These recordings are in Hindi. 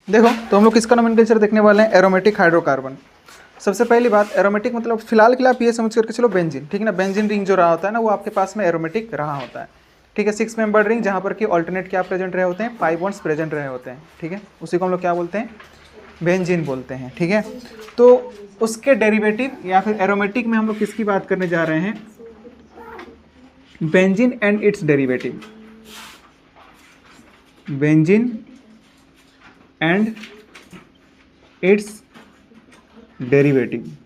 देखो तो हम लोग किसका नोमेनक्लेचर देखने वाले हैं, एरोमेटिक हाइड्रोकार्बन। सबसे पहली बात, एरोमेटिक मतलब फिलहाल के लिए आप ये समझ करके चलो बेंजीन, ठीक है ना। बेंजीन रिंग जो रहा होता है ना वो आपके पास में एरोमेटिक रहा होता है, ठीक है। 6 मेंबर्ड रिंग जहाँ पर कि ऑल्टरनेट क्या प्रेजेंट रहे होते हैं, पाई बॉन्ड्स प्रेजेंट रहे होते हैं, ठीक है। उसी को हम लोग क्या बोलते हैं, बेंजीन बोलते हैं, ठीक है। तो उसके डेरिवेटिव या फिर एरोमेटिक में हम लोग किसकी बात करने जा रहे हैं, benzene and it's derivative, benzene and it's derivative.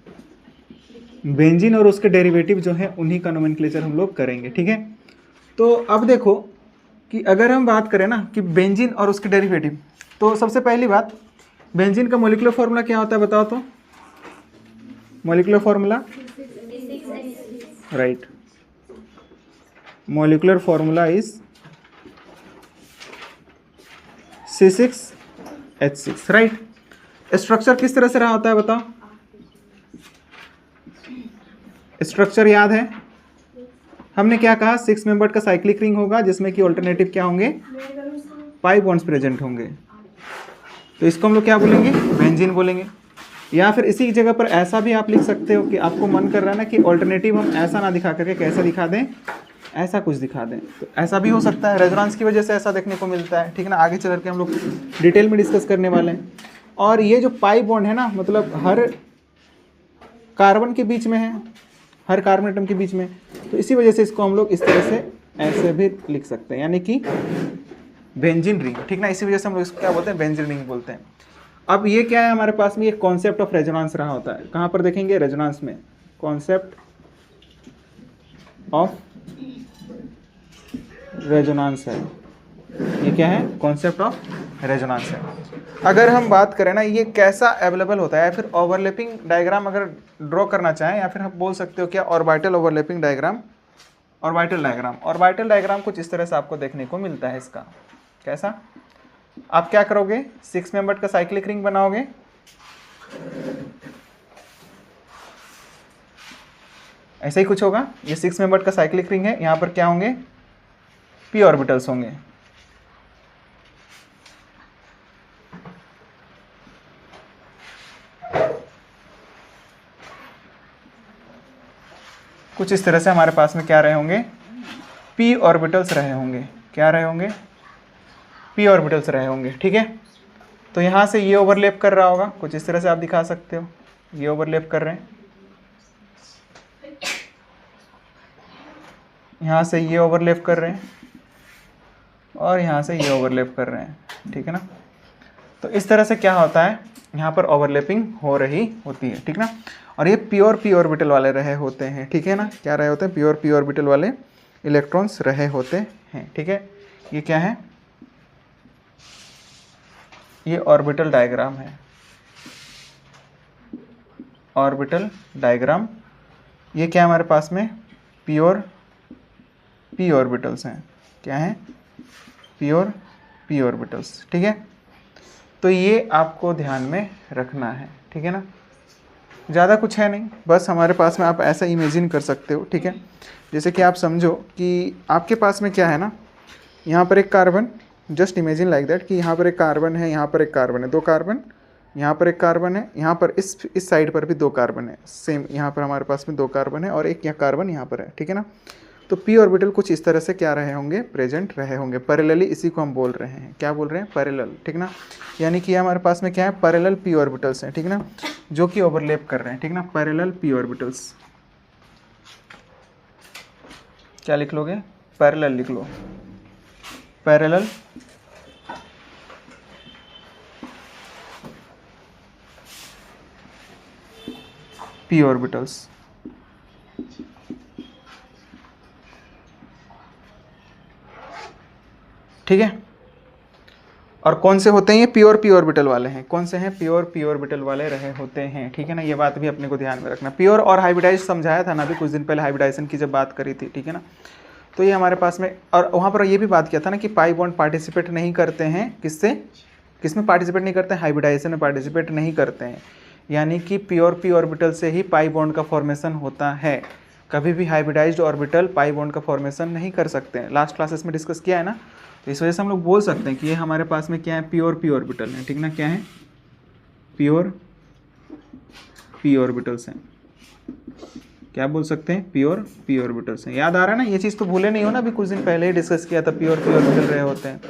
Benzene और उसके डेरिवेटिव जो है उन्हीं का नोमेनक्लेचर हम लोग करेंगे, ठीक है। तो अब देखो कि अगर हम बात करें ना कि बेंजीन और उसके डेरिवेटिव, तो सबसे पहली बात, बेंजीन का मॉलिक्यूलर फॉर्मूला क्या होता है बताओ तो, molecular formula, right, molecular formula is C6H6, right. Structure किस तरह से रहा होता है बताओ, स्ट्रक्चर याद है, हमने क्या कहा, 6 मेंबर्ड का साइक्लिक रिंग होगा जिसमें कि ऑल्टरनेटिव क्या होंगे, पाई बॉन्ड्स प्रेजेंट होंगे। तो इसको हम लोग क्या बोलेंगे, बेंजीन बोलेंगे। या फिर इसी जगह पर ऐसा भी आप लिख सकते हो कि आपको मन कर रहा है ना कि ऑल्टरनेटिव हम ऐसा ना दिखा करके कैसा दिखा दें, ऐसा कुछ दिखा दें, तो ऐसा भी हो सकता है। रेजोनेंस की वजह से ऐसा देखने को मिलता है, ठीक है ना। आगे चल के हम लोग डिटेल में डिस्कस करने वाले हैं। और ये जो पाई बॉन्ड है ना, मतलब हर कार्बन के बीच में है, हर कार्बन एटम के बीच में, तो इसी वजह से इसको हम लोग इस तरह से ऐसे भी लिख सकते हैं, यानी कि बेंजीन रिंग, ठीक ना। इसी वजह से हम लोग इसको क्या बोलते हैं, बेंजीन रिंग बोलते हैं। अब ये क्या है हमारे पास में, ये कॉन्सेप्ट ऑफ रेजोनेंस रहा होता है। कहाँ पर देखेंगे, रेजोनेंस में, कॉन्सेप्ट ऑफ रेजोनेंस है। ये क्या है, कॉन्सेप्ट ऑफ रेजोनेंस है। अगर हम बात करें ना ये कैसा अवेलेबल होता है, या फिर ओवरलैपिंग डायग्राम अगर ड्रॉ करना चाहें, या फिर आप बोल सकते हो क्या, orbital overlapping diagram, orbital diagram. Orbital diagram कुछ इस तरह से आपको देखने को मिलता है। इसका कैसा, आप क्या करोगे, 6 मेंबर्ड का साइक्लिक रिंग बनाओगे, ऐसा ही कुछ होगा। ये 6 मेंबर्ड का साइक्लिक रिंग है, यहाँ पर क्या होंगे, पी ऑर्बिटल्स होंगे, कुछ इस तरह से हमारे पास में क्या रहे होंगे, पी ऑर्बिटल्स रहे होंगे। क्या रहे होंगे, पी ऑर्बिटल्स रहे होंगे, ठीक है। तो यहाँ से ये ओवरलैप कर रहा होगा, कुछ इस तरह से आप दिखा सकते हो, ये ओवरलैप कर रहे हैं, यहाँ से ये ओवरलैप कर रहे हैं, और यहाँ से ये ओवरलैप कर रहे हैं, ठीक है ना। तो इस तरह से क्या होता है, यहाँ पर ओवरलैपिंग हो रही होती है, ठीक ना। और ये प्योर पी ऑर्बिटल वाले रहे होते हैं, ठीक है ना। क्या रहे होते हैं, प्योर पी ऑर्बिटल वाले इलेक्ट्रॉन्स रहे होते हैं, ठीक है। ये क्या है, ये ऑर्बिटल डायग्राम है, ऑर्बिटल डायग्राम। ये क्या है हमारे पास में, प्योर पी ऑर्बिटल्स हैं। क्या है, प्योर पी ऑर्बिटल्स, ठीक है। तो ये आपको ध्यान में रखना है, ठीक है ना। ज़्यादा कुछ है नहीं, बस हमारे पास में आप ऐसा इमेजिन कर सकते हो, ठीक है। जैसे कि आप समझो कि आपके पास में क्या है ना, यहाँ पर एक carbon, just imagine like that कि यहाँ पर एक कार्बन है, यहाँ पर एक कार्बन है, 2 कार्बन, यहाँ पर एक कार्बन है, यहाँ पर इस साइड पर भी 2 कार्बन है, सेम यहाँ पर हमारे पास में 2 कार्बन है, और एक यहाँ कार्बन यहाँ पर है, ठीक है ना। तो पी ऑर्बिटल कुछ इस तरह से क्या रहे होंगे, प्रेजेंट रहे होंगे पैरेलली। इसी को हम बोल रहे हैं, क्या बोल रहे हैं, पैरेलल, ठीक ना। यानी कि हमारे पास में क्या है, पैरेलल पी ऑर्बिटल्स हैं, ठीक ना, जो कि ओवरलैप कर रहे हैं, ठीक ना, पैरेलल पी ऑर्बिटल्स। क्या लिख लोगे, पैरेलल लिख लो, पैरेलल पी ऑर्बिटल्स, ठीक है। और कौन से होते हैं, ये प्योर पी ऑर्बिटल वाले हैं। कौन से हैं, प्योर पी ऑर्बिटल वाले रहे होते हैं, ठीक है ना। ये बात भी अपने को ध्यान में रखना। प्योर और हाइब्रिडाइज समझाया था ना अभी कुछ दिन पहले, हाइब्रिडाइजेशन की जब बात करी थी, ठीक है ना। तो ये हमारे पास में, और वहाँ पर ये भी बात किया था ना कि पाई बॉन्ड पार्टिसिपेट नहीं करते हैं, किससे, किसमें पार्टिसिपेट नहीं करते हैं, हाइब्रिडाइजेशन में पार्टिसिपेट नहीं करते हैं। यानी कि प्योर पी ऑर्बिटल से ही पाई बॉन्ड का फॉर्मेशन होता है। कभी भी हाइब्रिडाइज्ड ऑर्बिटल पाई बॉन्ड का फॉर्मेशन नहीं कर सकते हैं। लास्ट क्लासेस में डिस्कस किया है ना। तो इस वजह से हम लोग बोल सकते हैं कि ये हमारे पास में क्या है, प्योर पी ऑर्बिटल है, ठीक ना, क्या है, प्योर पी ऑर्बिटल्स हैं। क्या बोल सकते हैं, प्योर पी ऑर्बिटल्स हैं। याद आ रहा है ना, ये चीज़ तो भूले नहीं हो ना, अभी कुछ दिन पहले ही डिस्कस किया था, प्योर पी ऑर्बिटल रहे होते हैं।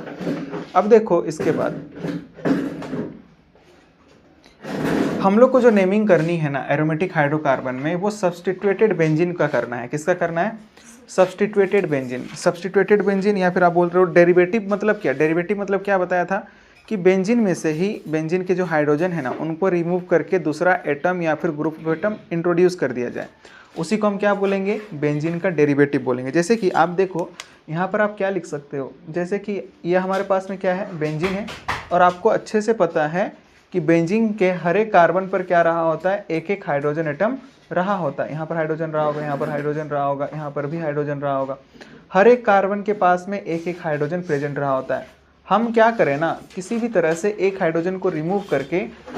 अब देखो इसके बाद हम लोग को जो नेमिंग करनी है ना एरोमेटिक हाइड्रोकार्बन में, वो सब्स्टिट्यूटेड बेंजीन का करना है। किसका करना है, सब्स्टिट्यूटेड बेंजीन। सब्स्टिट्यूटेड बेंजीन या फिर आप बोल रहे हो डेरिवेटिव, मतलब क्या, डेरिवेटिव मतलब क्या बताया था कि बेंजीन में से ही बेंजीन के जो हाइड्रोजन है ना उनको रिमूव करके दूसरा एटम या फिर ग्रुप ऑफ एटम इंट्रोड्यूस कर दिया जाए, उसी को हम क्या बोलेंगे, बेंजीन का डेरिवेटिव बोलेंगे। जैसे कि आप देखो यहाँ पर आप क्या लिख सकते हो, जैसे कि ये हमारे पास में क्या है, बेंजीन है, और आपको अच्छे से पता है कि बेंजीन के हर एक कार्बन पर क्या रहा होता है, एक एक हाइड्रोजन एटम रहा होता है। यहाँ पर हाइड्रोजन रहा होगा, यहाँ पर हाइड्रोजन रहा होगा, यहाँ पर भी हाइड्रोजन रहा होगा। हर एक कार्बन के पास में एक एक हाइड्रोजन प्रेजेंट रहा होता है। हम क्या करें ना, किसी भी तरह से एक हाइड्रोजन को रिमूव करके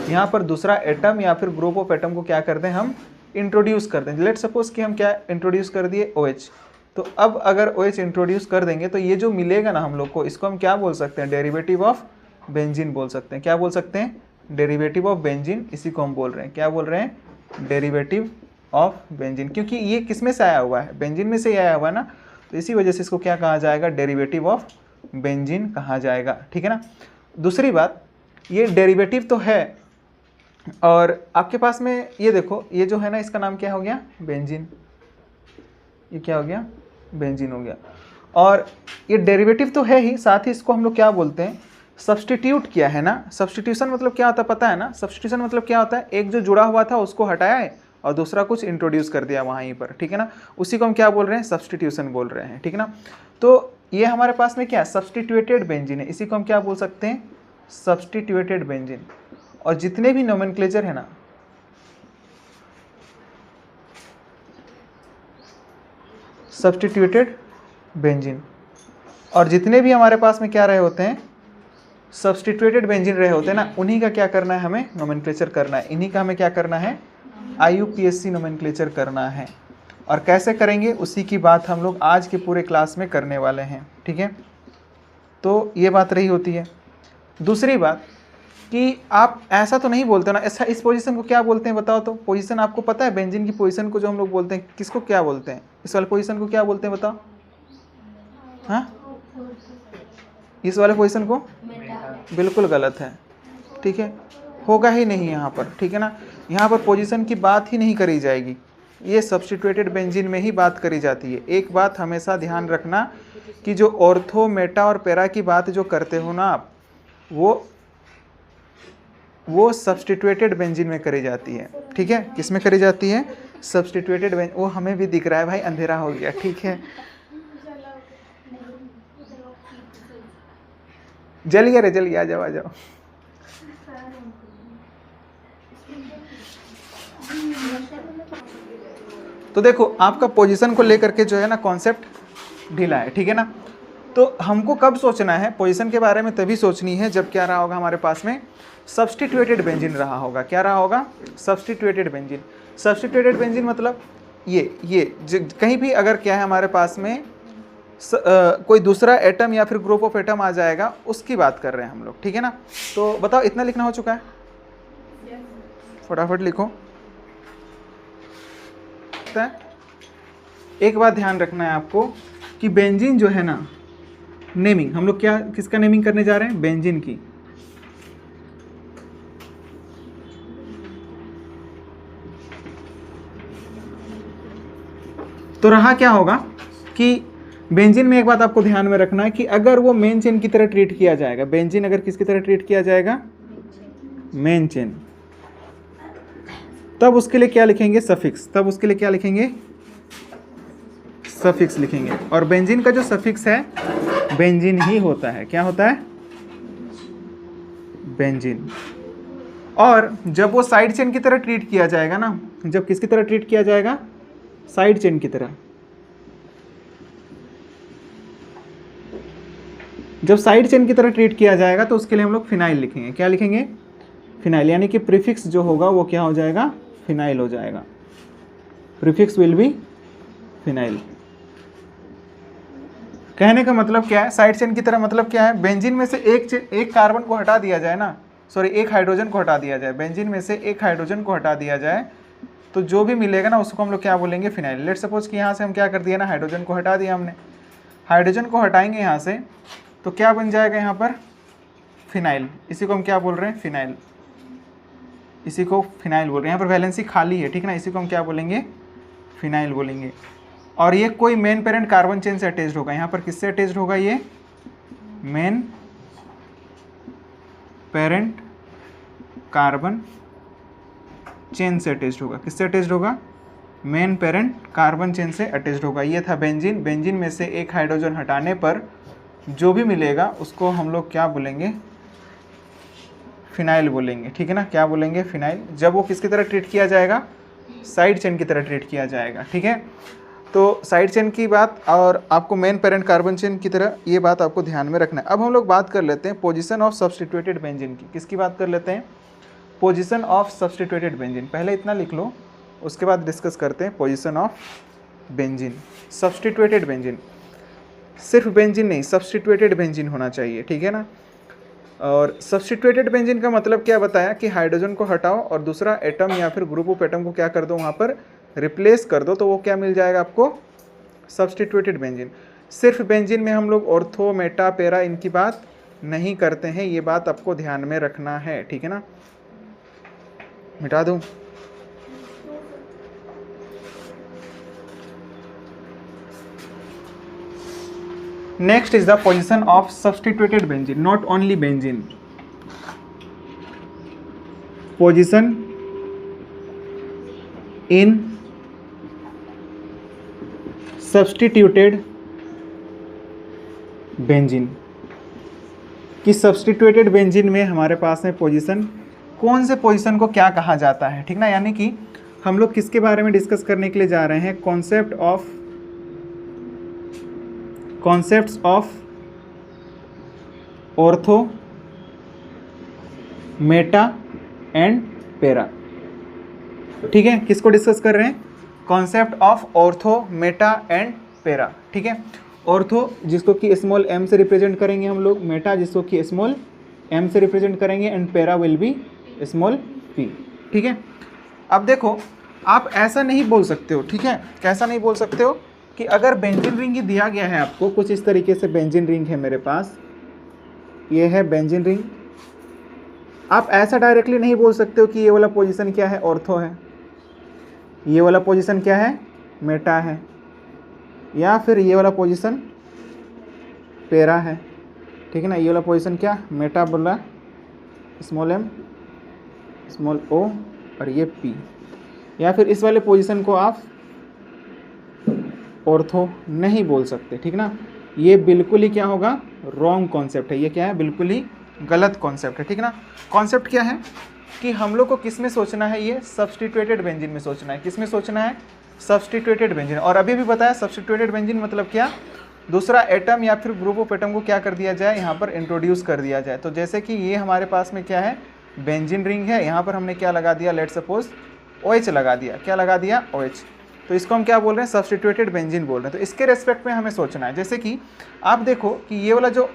यहाँ पर दूसरा एटम या फिर ग्रुप ऑफ एटम को क्या कर दें, हम इंट्रोड्यूस कर दें। लेट सपोज कि हम क्या इंट्रोड्यूस कर दिए, OH। तो अब अगर OH इंट्रोड्यूस कर देंगे तो ये जो मिलेगा ना हम लोग को, इसको हम क्या बोल सकते हैं, डेरिवेटिव ऑफ बेंजीन बोल सकते हैं। क्या बोल सकते हैं, डेरिवेटिव ऑफ बेंजीन, इसी को हम बोल रहे हैं, क्या बोल रहे हैं, डेरिवेटिव ऑफ बेंजीन। क्योंकि ये किस में से आया हुआ है, बेंजीन में से ही आया हुआ है ना, तो इसी वजह से इसको क्या कहा जाएगा, डेरिवेटिव ऑफ बेंजीन कहा जाएगा, ठीक है ना। दूसरी बात, ये डेरिवेटिव तो है, और आपके पास में ये देखो, ये जो है ना इसका नाम क्या हो गया, बेंजीन। ये क्या हो गया, बेंजीन हो गया। और ये डेरिवेटिव तो है ही, साथ ही इसको हम लोग क्या बोलते हैं, सब्स्टिट्यूट किया है ना। सब्स्टिट्यूशन मतलब क्या होता है पता है ना, सब्स्टिट्यूशन मतलब क्या होता है, एक जो जुड़ा हुआ था उसको हटाया है और दूसरा कुछ इंट्रोड्यूस कर दिया वहीं पर, ठीक है ना, उसी को हम क्या बोल रहे हैं, सब्स्टिट्यूशन बोल रहे हैं, ठीक है ना। तो ये हमारे पास में क्या, सब्स्टिट्यूटेड बेंजीन है, इसी को हम क्या बोल सकते हैं, सब्स्टिट्यूटेड बेंजीन। और जितने भी नोमेनक्लेचर है ना, सब्स्टिट्यूटेड बेंजीन, और जितने भी हमारे पास में क्या रहे होते हैं, सब्स्टिट्यूटेड बेंजीन रहे होते हैं ना, उन्हीं का क्या करना है, हमें नोमेनक्लेचर करना है। इन्हीं का हमें क्या करना है, IUPAC नोमेनक्लेचर करना है। और कैसे करेंगे, उसी की बात हम लोग आज के पूरे क्लास में करने वाले हैं, ठीक है। तो ये बात रही होती है। दूसरी बात कि आप ऐसा तो नहीं बोलते ना, ऐसा इस पोजीशन को क्या बोलते हैं बताओ तो, पोजीशन आपको पता है, बेंजीन की पोजीशन को जो हम लोग बोलते हैं, किसको क्या बोलते हैं, इस वाले पोजीशन को क्या बोलते हैं बताओ, हाँ, इस वाले पोजीशन को, बिल्कुल गलत है, ठीक है, होगा ही नहीं यहाँ पर, ठीक है ना। यहाँ पर पोजीशन की बात ही नहीं करी जाएगी, ये सब्स्टिट्यूटेड बेंजीन में ही बात करी जाती है। एक बात हमेशा ध्यान रखना कि जो ऑर्थो, मेटा और पैरा की बात जो करते हो ना आप, वो सब्स्टिट्यूटेड बेंजीन में करी जाती है, ठीक है। किस में करी जाती है, सब्स्टिट्यूटेड बेंजीन। वो हमें भी दिख रहा है भाई, अंधेरा हो गया, ठीक है, जल गया रे, जल गया, आ जाओ आ जाओ। तो देखो आपका पोजीशन को लेकर के जो है ना कॉन्सेप्ट ढीला है, ठीक है ना। तो हमको कब सोचना है पोजीशन के बारे में, तभी सोचनी है जब क्या रहा होगा हमारे पास में, सब्स्टिट्यूटेड बेंजीन रहा होगा। क्या रहा होगा, सब्स्टिट्यूटेड बेंजीन। सब्स्टिट्यूटेड बेंजीन मतलब ये कहीं भी अगर क्या है हमारे पास में कोई दूसरा एटम या फिर ग्रुप ऑफ एटम आ जाएगा, उसकी बात कर रहे हैं हम लोग, ठीक है ना। तो बताओ इतना लिखना हो चुका है, फटाफट लिखो। एक बात ध्यान रखना है आपको कि बेंजीन जो है ना, नेमिंग हम लोग क्या, किसका नेमिंग करने जा रहे हैं, बेंजीन की। तो रहा क्या होगा कि बेंजीन में एक बात आपको ध्यान में रखना है कि अगर वो मेन चेन की तरह ट्रीट किया जाएगा, बेंजीन अगर किसकी तरह ट्रीट किया जाएगा, मेन चेन, तब उसके लिए क्या लिखेंगे, सफिक्स। तब उसके लिए क्या लिखेंगे, सफिक्स लिखेंगे। और बेंजीन का जो सफिक्स है बेंजीन ही होता है। क्या होता है, बेंजीन। और जब वो साइड चेन की तरह ट्रीट किया जाएगा ना, जब किसकी तरह ट्रीट किया जाएगा, साइड चेन की तरह, जब साइड चेन की तरह ट्रीट किया जाएगा तो उसके लिए हम लोग फिनाइल लिखेंगे। क्या लिखेंगे, फिनाइल, यानी कि प्रीफिक्स जो होगा वो क्या हो जाएगा, फिनाइल हो जाएगा। Prefix will be phenyl. कहने का मतलब क्या है, साइड चेन की तरह मतलब क्या है, बेंजीन में से एक कार्बन को हटा दिया जाए ना, सॉरी एक हाइड्रोजन को हटा दिया जाए, बेंजीन में से एक हाइड्रोजन को हटा दिया जाए तो जो भी मिलेगा ना उसको हम लोग क्या बोलेंगे, फिनाइल। लेट सपोज कि यहाँ से हम क्या कर दिया ना, हाइड्रोजन को हटा दिया हमने, हाइड्रोजन को हटाएंगे यहाँ से तो क्या बन जाएगा यहाँ पर, फिनाइल। इसी को हम क्या बोल रहे हैं, फिनाइल, इसी को फिनाइल बोल रहे हैं। यहाँ पर वैलेंसी खाली है, ठीक ना, इसी को हम क्या बोलेंगे, फिनाइल बोलेंगे। और ये कोई मेन पेरेंट कार्बन चेन से अटैच्ड होगा, यहाँ पर किससे अटैच्ड होगा, ये मेन पेरेंट कार्बन चेन से अटैच्ड होगा। किससे अटैच्ड होगा, मेन पेरेंट कार्बन चेन से अटैच्ड होगा। ये था बेंजीन। बेंजीन में से एक हाइड्रोजन हटाने पर जो भी मिलेगा उसको हम लोग क्या बोलेंगे, फिनाइल बोलेंगे, ठीक है ना, क्या बोलेंगे, फिनाइल। जब वो किसकी तरह ट्रीट किया जाएगा, साइड चेन की तरह ट्रीट किया जाएगा, ठीक है। तो साइड चेन की बात और आपको मेन पेरेंट कार्बन चेन की तरह, ये बात आपको ध्यान में रखना है। अब हम लोग बात कर लेते हैं पोजीशन ऑफ सब्स्टिट्यूटेड बेंजीन की। किसकी बात कर लेते हैं, पोजीशन ऑफ सब्स्टिट्यूटेड बेंजीन। पहले इतना लिख लो, उसके बाद डिस्कस करते हैं position of benzene. Substituted benzene, सिर्फ बेंजीन नहीं, सब्स्टिट्यूटेड बेंजीन होना चाहिए, ठीक है ना। और सब्स्टिट्यूटेड बेंजीन का मतलब क्या बताया कि हाइड्रोजन को हटाओ और दूसरा एटम या फिर ग्रुप ऑफ एटम को क्या कर दो, वहाँ पर रिप्लेस कर दो, तो वो क्या मिल जाएगा आपको, सब्स्टिट्यूटेड बेंजीन। सिर्फ बेंजीन में हम लोग ऑर्थो, मेटा, पैरा इनकी बात नहीं करते हैं, ये बात आपको ध्यान में रखना है, ठीक है ना। मिटा दूं, next is the position of substituted benzene, not only benzene. Position in substituted benzene, कि सब्स्टिट्यूटेड बेंजीन में हमारे पास है पोजीशन, कौन से पोजीशन को क्या कहा जाता है, ठीक ना। यानी कि हम लोग किसके बारे में डिस्कस करने के लिए जा रहे हैं, concepts of ortho, Meta and para, ठीक है। किसको डिस्कस कर रहे हैं, concept of ortho, Meta and para, ठीक है। ऑर्थो जिसको कि स्मॉल m से रिप्रेजेंट करेंगे हम लोग, मेटा जिसको कि स्मॉल m से रिप्रेजेंट करेंगे, and para will be small p, ठीक है। अब देखो, आप ऐसा नहीं बोल सकते हो, ठीक है, कैसा नहीं बोल सकते हो कि अगर बेंजीन रिंग ही दिया गया है आपको, कुछ इस तरीके से बेंजीन रिंग है मेरे पास, ये है बेंजीन रिंग, आप ऐसा डायरेक्टली नहीं बोल सकते हो कि ये वाला पोजीशन क्या है, ऑर्थो है, ये वाला पोजीशन क्या है, मेटा है, या फिर ये वाला पोजीशन पैरा है, ठीक है ना। ये वाला पोजीशन क्या, मेटा बोला, स्मॉल m स्मॉल o और ये p, या फिर इस वाले पोजीशन को आप ऑर्थो नहीं बोल सकते, ठीक ना। ये बिल्कुल ही क्या होगा, रॉन्ग कॉन्सेप्ट है, ये क्या है, बिल्कुल ही गलत कॉन्सेप्ट है, ठीक ना। कॉन्सेप्ट क्या है कि हम लोग को किस में सोचना है, ये सब्स्टिट्यूटेड बेंजीन में सोचना है। किस में सोचना है, सब्स्टिट्यूटेड बेंजीन। और अभी भी बताया सब्स्टिट्यूटेड बेंजीन मतलब क्या, दूसरा एटम या फिर ग्रुप ऑफ एटम को क्या कर दिया जाए, यहाँ पर इंट्रोड्यूस कर दिया जाए। तो जैसे कि ये हमारे पास में क्या है, बेंजीन रिंग है, यहाँ पर हमने क्या लगा दिया, लेट सपोज OH लगा दिया, क्या लगा दिया, OH, तो इसको हम क्या बोल रहे हैं, सब्स्टिट्यूटेड बेंजीन बोल रहे हैं। तो इसके रेस्पेक्ट में हमें सोचना है। जैसे कि आप देखो कि ये वाला जो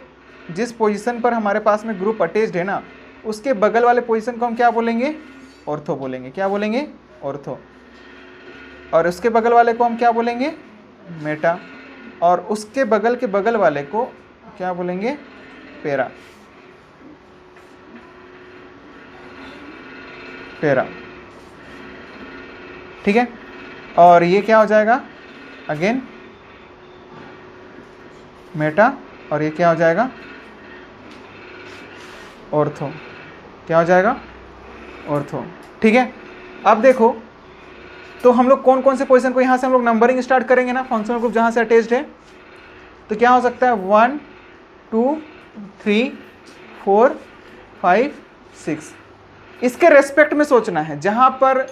जिस पोजीशन पर हमारे पास में ग्रुप अटैच्ड है ना, उसके बगल वाले पोजीशन को हम क्या बोलेंगे, ऑर्थो बोलेंगे, क्या बोलेंगे, ऑर्थो। और उसके बगल वाले को हम क्या बोलेंगे, मेटा, और उसके बगल के बगल वाले को क्या बोलेंगे, पैरा, पैरा, ठीक है। और ये क्या हो जाएगा, अगेन मेटा, और ये क्या हो जाएगा, ऑर्थो, क्या हो जाएगा, ऑर्थो, ठीक है। अब देखो, तो हम लोग कौन कौन से पोजीशन को, यहाँ से हम लोग नंबरिंग स्टार्ट करेंगे ना, फंक्शनल ग्रुप जहाँ से अटैच्ड है, तो क्या हो सकता है, 1 2 3 4 5 6, इसके रेस्पेक्ट में सोचना है, जहाँ पर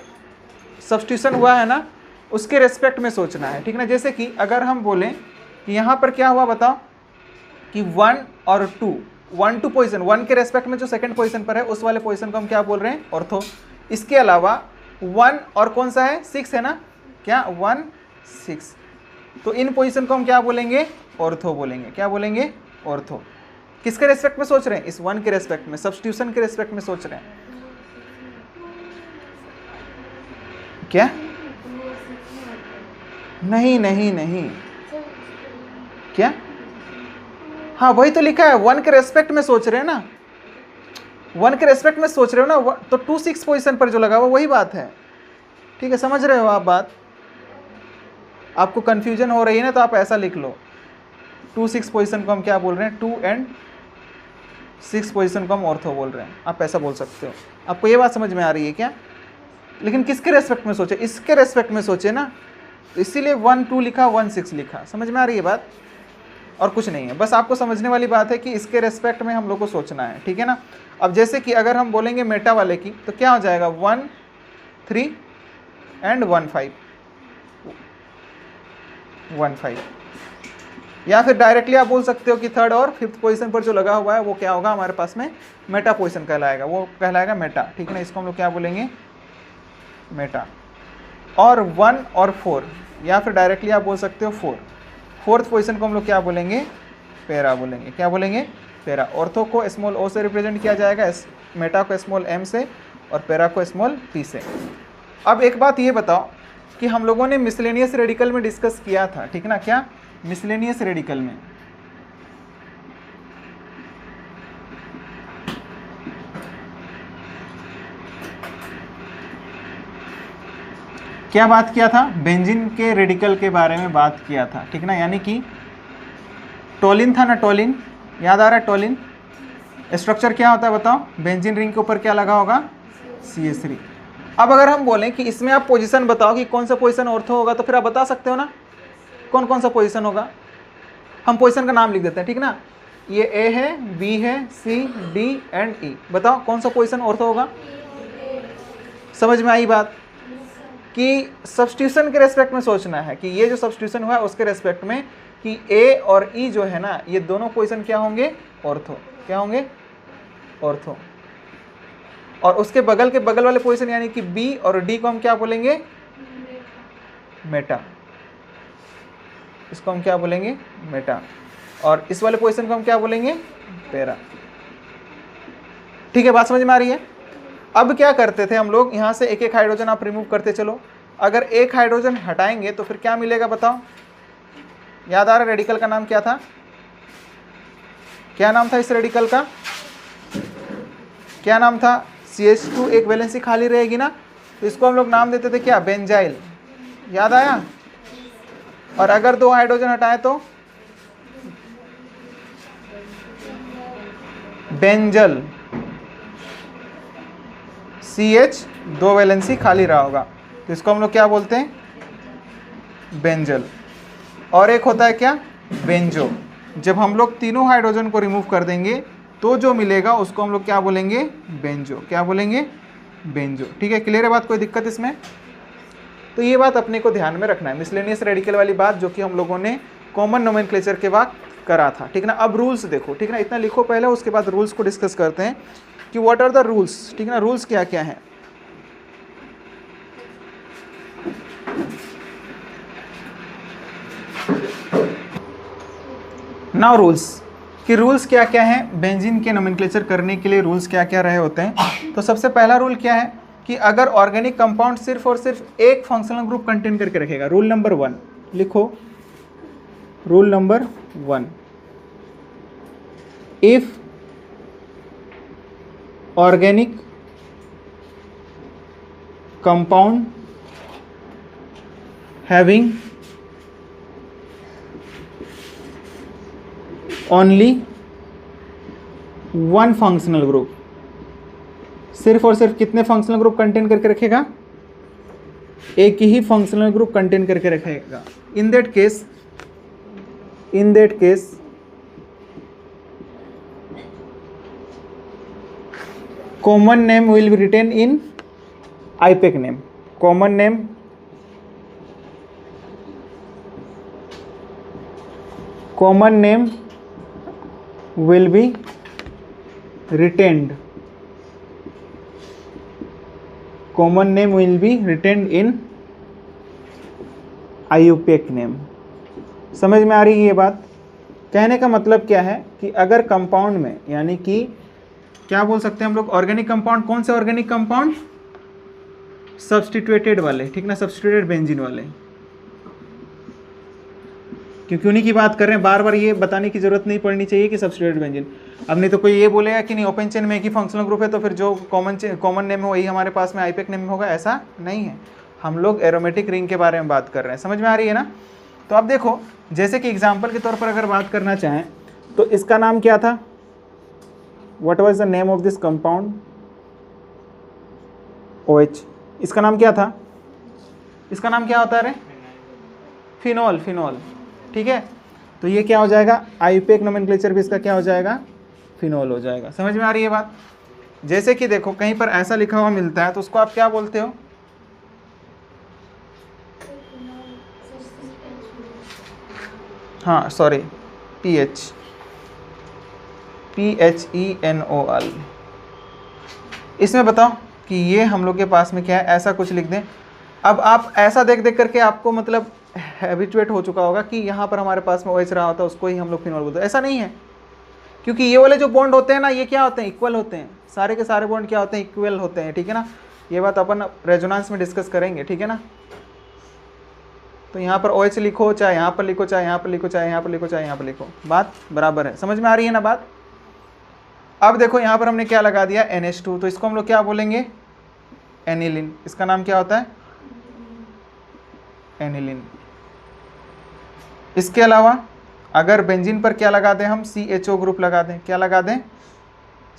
सब्स्टिट्यूशन हुआ है ना उसके रेस्पेक्ट में सोचना है, ठीक ना। जैसे कि अगर हम बोलें कि यहाँ पर क्या हुआ, बताओ कि 1 और 2, 1 2 पोजीशन, 1 के रेस्पेक्ट में जो सेकंड पोजीशन पर है उस वाले पोजीशन को हम क्या बोल रहे हैं, ऑर्थो। इसके अलावा 1 और कौन सा है, 6 है ना, क्या 1 6, तो इन पोजीशन को हम क्या बोलेंगे, ऑर्थो बोलेंगे। क्या बोलेंगे, ऑर्थो। किसके रेस्पेक्ट में सोच रहे हैं, इस 1 के रेस्पेक्ट में, सब्स्टिट्यूशन के रेस्पेक्ट में सोच रहे हैं। क्या, नहीं नहीं नहीं, क्या, हाँ वही तो लिखा है, 1 के रेस्पेक्ट में सोच रहे हैं ना, 1 के रेस्पेक्ट में सोच रहे हो ना, तो 2 6 पोजीशन पर जो लगा हुआ वही बात है। ठीक है, समझ रहे हो आप बात। आपको कंफ्यूजन हो रही है ना, तो आप ऐसा लिख लो, 2 6 पोजीशन को हम क्या बोल रहे हैं, 2 and 6 पोजीशन को हम ऑर्थो बोल रहे हैं। आप ऐसा बोल सकते हो। आपको ये बात समझ में आ रही है क्या? लेकिन किसके रेस्पेक्ट में सोचे, इसके रेस्पेक्ट में सोचे ना, तो इसीलिए 1 2 लिखा, 1 6 लिखा। समझ में आ रही है बात? और कुछ नहीं है, बस आपको समझने वाली बात है कि इसके रेस्पेक्ट में हम लोग को सोचना है। ठीक है ना। अब जैसे कि अगर हम बोलेंगे मेटा वाले की, तो क्या हो जाएगा, 1 3 and 1 5, 1 5। या फिर डायरेक्टली आप बोल सकते हो कि 3rd और 5th पोजीशन पर जो लगा हुआ है वो क्या होगा, हमारे पास में मेटा पोजीशन कहलाएगा, वो कहलाएगा मेटा। ठीक है ना, इसको हम लोग क्या बोलेंगे, मेटा। और 1 और 4, या फिर डायरेक्टली आप बोल सकते हो 4th पोजीशन को हम लोग क्या बोलेंगे, पैरा बोलेंगे। क्या बोलेंगे, पैरा। ऑर्थो को स्मॉल ओ से रिप्रेजेंट किया जाएगा, मेटा को स्मॉल एम से, और पैरा को स्मॉल पी से। अब एक बात ये बताओ कि हम लोगों ने मिसलेनियस रेडिकल में डिस्कस किया था, ठीक ना, क्या मिसलेनियस रेडिकल में क्या बात किया था, बेंजीन के रेडिकल के बारे में बात किया था। ठीक ना, यानी कि टोलिन था ना, टोलिन याद आ रहा है, टोलिन स्ट्रक्चर क्या होता है बताओ, बेंजीन रिंग के ऊपर क्या लगा होगा, CH3। अब अगर हम बोलें कि इसमें आप पोजीशन बताओ कि कौन सा पोजीशन ऑर्थो होगा, तो फिर आप बता सकते हो ना कौन कौन सा पोजीशन होगा। हम पोजीशन का नाम लिख देते हैं, ठीक ना। ये A है, B है, C, D and E। बताओ कौन सा पोजीशन ऑर्थो होगा। समझ में आई बात कि सब्स्टिट्यूशन के रेस्पेक्ट में सोचना है कि ये जो सब्स्टिट्यूशन हुआ है उसके रेस्पेक्ट में कि A और E जो है ना, ये दोनों पोजीशन क्या होंगे, ऑर्थो। क्या होंगे, ऑर्थो। और उसके बगल के बगल वाले पोजीशन यानी कि B और D को हम क्या बोलेंगे, मेटा। इसको हम क्या बोलेंगे, मेटा। और इस वाले पोजीशन को हम क्या बोलेंगे, पैरा। ठीक है, बात समझ में आ रही है। अब क्या करते थे हम लोग, यहाँ से एक एक हाइड्रोजन आप रिमूव करते चलो। अगर एक हाइड्रोजन हटाएंगे तो फिर क्या मिलेगा बताओ। याद आ रहा, रेडिकल का नाम क्या था, क्या नाम था इस रेडिकल का, क्या नाम था, CH2 एक वैलेंसी खाली रहेगी ना, तो इसको हम लोग नाम देते थे क्या, बेंजाइल। याद आया। और अगर 2 हाइड्रोजन हटाए तो बेंजल, CH 2 वैलेंसी खाली रहा होगा, तो इसको हम लोग क्या बोलते हैं, बेंजल। और एक होता है क्या, बेंजो। जब हम लोग तीनों हाइड्रोजन को रिमूव कर देंगे तो जो मिलेगा उसको हम लोग क्या बोलेंगे, बेंजो। क्या बोलेंगे, बेंजो। ठीक है, क्लियर है बात, कोई दिक्कत इसमें। तो ये बात अपने को ध्यान में रखना है, मिसलेनियस रेडिकल वाली बात जो कि हम लोगों ने कॉमन नोमेनक्लेचर के वक्त करा था। ठीक ना। अब रूल्स देखो, ठीक ना, इतना लिखो पहले, उसके बाद रूल्स को डिस्कस करते हैं कि व्हाट आर द रूल्स। ठीक ना, रूल्स क्या क्या है। नाउ रूल्स कि रूल्स क्या क्या हैं, बेंजीन के नोमेनक्लेचर करने के लिए रूल्स क्या क्या रहे होते हैं। तो सबसे पहला रूल क्या है कि अगर ऑर्गेनिक कंपाउंड सिर्फ और सिर्फ एक फंक्शनल ग्रुप कंटेन करके रखेगा, रूल नंबर 1 लिखो, rule number 1, if organic compound having only 1 functional group, सिर्फ और सिर्फ कितने फंक्शनल ग्रुप कंटेन करके रखेगा, एक ही फंक्शनल ग्रुप कंटेन करके रखेगा। In that case common name will be retained in IUPAC name. Common name will be retained, common name will be retained in IUPAC name। समझ में आ रही है ये बात? कहने का मतलब क्या है कि अगर कंपाउंड में, यानी कि क्या बोल सकते हैं हम लोग, ऑर्गेनिक कंपाउंड, कौन से ऑर्गेनिक कंपाउंड? सब्स्टिट्यूटेड वाले, ठीक ना, सब्स्टिट्यूटेड बेंजीन वाले, क्योंकि उन्हीं की बात कर रहे हैं। बार बार ये बताने की जरूरत नहीं पड़नी चाहिए कि सब्स्टिट्यूटेड बेंजीन। अब नहीं तो कोई ये बोलेगा कि नहीं ओपन चेन में एक ही फंक्शनल ग्रुप है तो फिर जो कॉमन नेम है वही हमारे पास में आईपेक नेम में होगा, ऐसा नहीं है। हम लोग एरोमेटिक रिंग के बारे में बात कर रहे हैं, समझ में आ रही है ना? तो अब देखो, जैसे कि एग्जाम्पल के तौर पर अगर बात करना चाहें तो इसका नाम क्या था? What was the name of this compound? OH। इसका नाम क्या था? इसका नाम क्या होता है रे? फिनॉल, फिनॉल, ठीक है। तो ये क्या हो जाएगा? आईपेक नोमेनक्लेचर भी इसका क्या हो जाएगा? फिनॉल हो जाएगा। समझ में आ रही है बात? जैसे कि देखो कहीं पर ऐसा लिखा हुआ मिलता है तो उसको आप क्या बोलते हो? हाँ सॉरी, PHENOL। इसमें बताओ कि ये हम लोग के पास में क्या है, ऐसा कुछ लिख दें। अब आप ऐसा देख देख करके आपको मतलब हैबिचुएट हो चुका होगा कि यहाँ पर हमारे पास में OH रहा होता है, उसको ही हम लोग फिनॉल बोलते हैं। ऐसा नहीं है, क्योंकि ये वाले जो बॉन्ड होते हैं ना, ये क्या होते हैं? इक्वल होते हैं। सारे के सारे बॉन्ड क्या होते हैं? इक्वल होते हैं, ठीक है ना। ये बात अपन रेजोनेंस में डिस्कस करेंगे, ठीक है ना। तो यहाँ पर OH लिखो, चाहे यहाँ पर लिखो, चाहे यहाँ पर लिखो, चाहे यहाँ पर लिखो, चाहे यहाँ पर लिखो, बात बराबर है। समझ में आ रही है ना बात? अब देखो यहाँ पर हमने क्या लगा दिया? NH2, तो इसको हम लोग क्या बोलेंगे? एनिलिन। इसका नाम क्या होता है? एनिलिन। इसके अलावा अगर बेंजीन पर क्या लगा दें हम? CHO ग्रुप लगा दें। क्या लगा दें?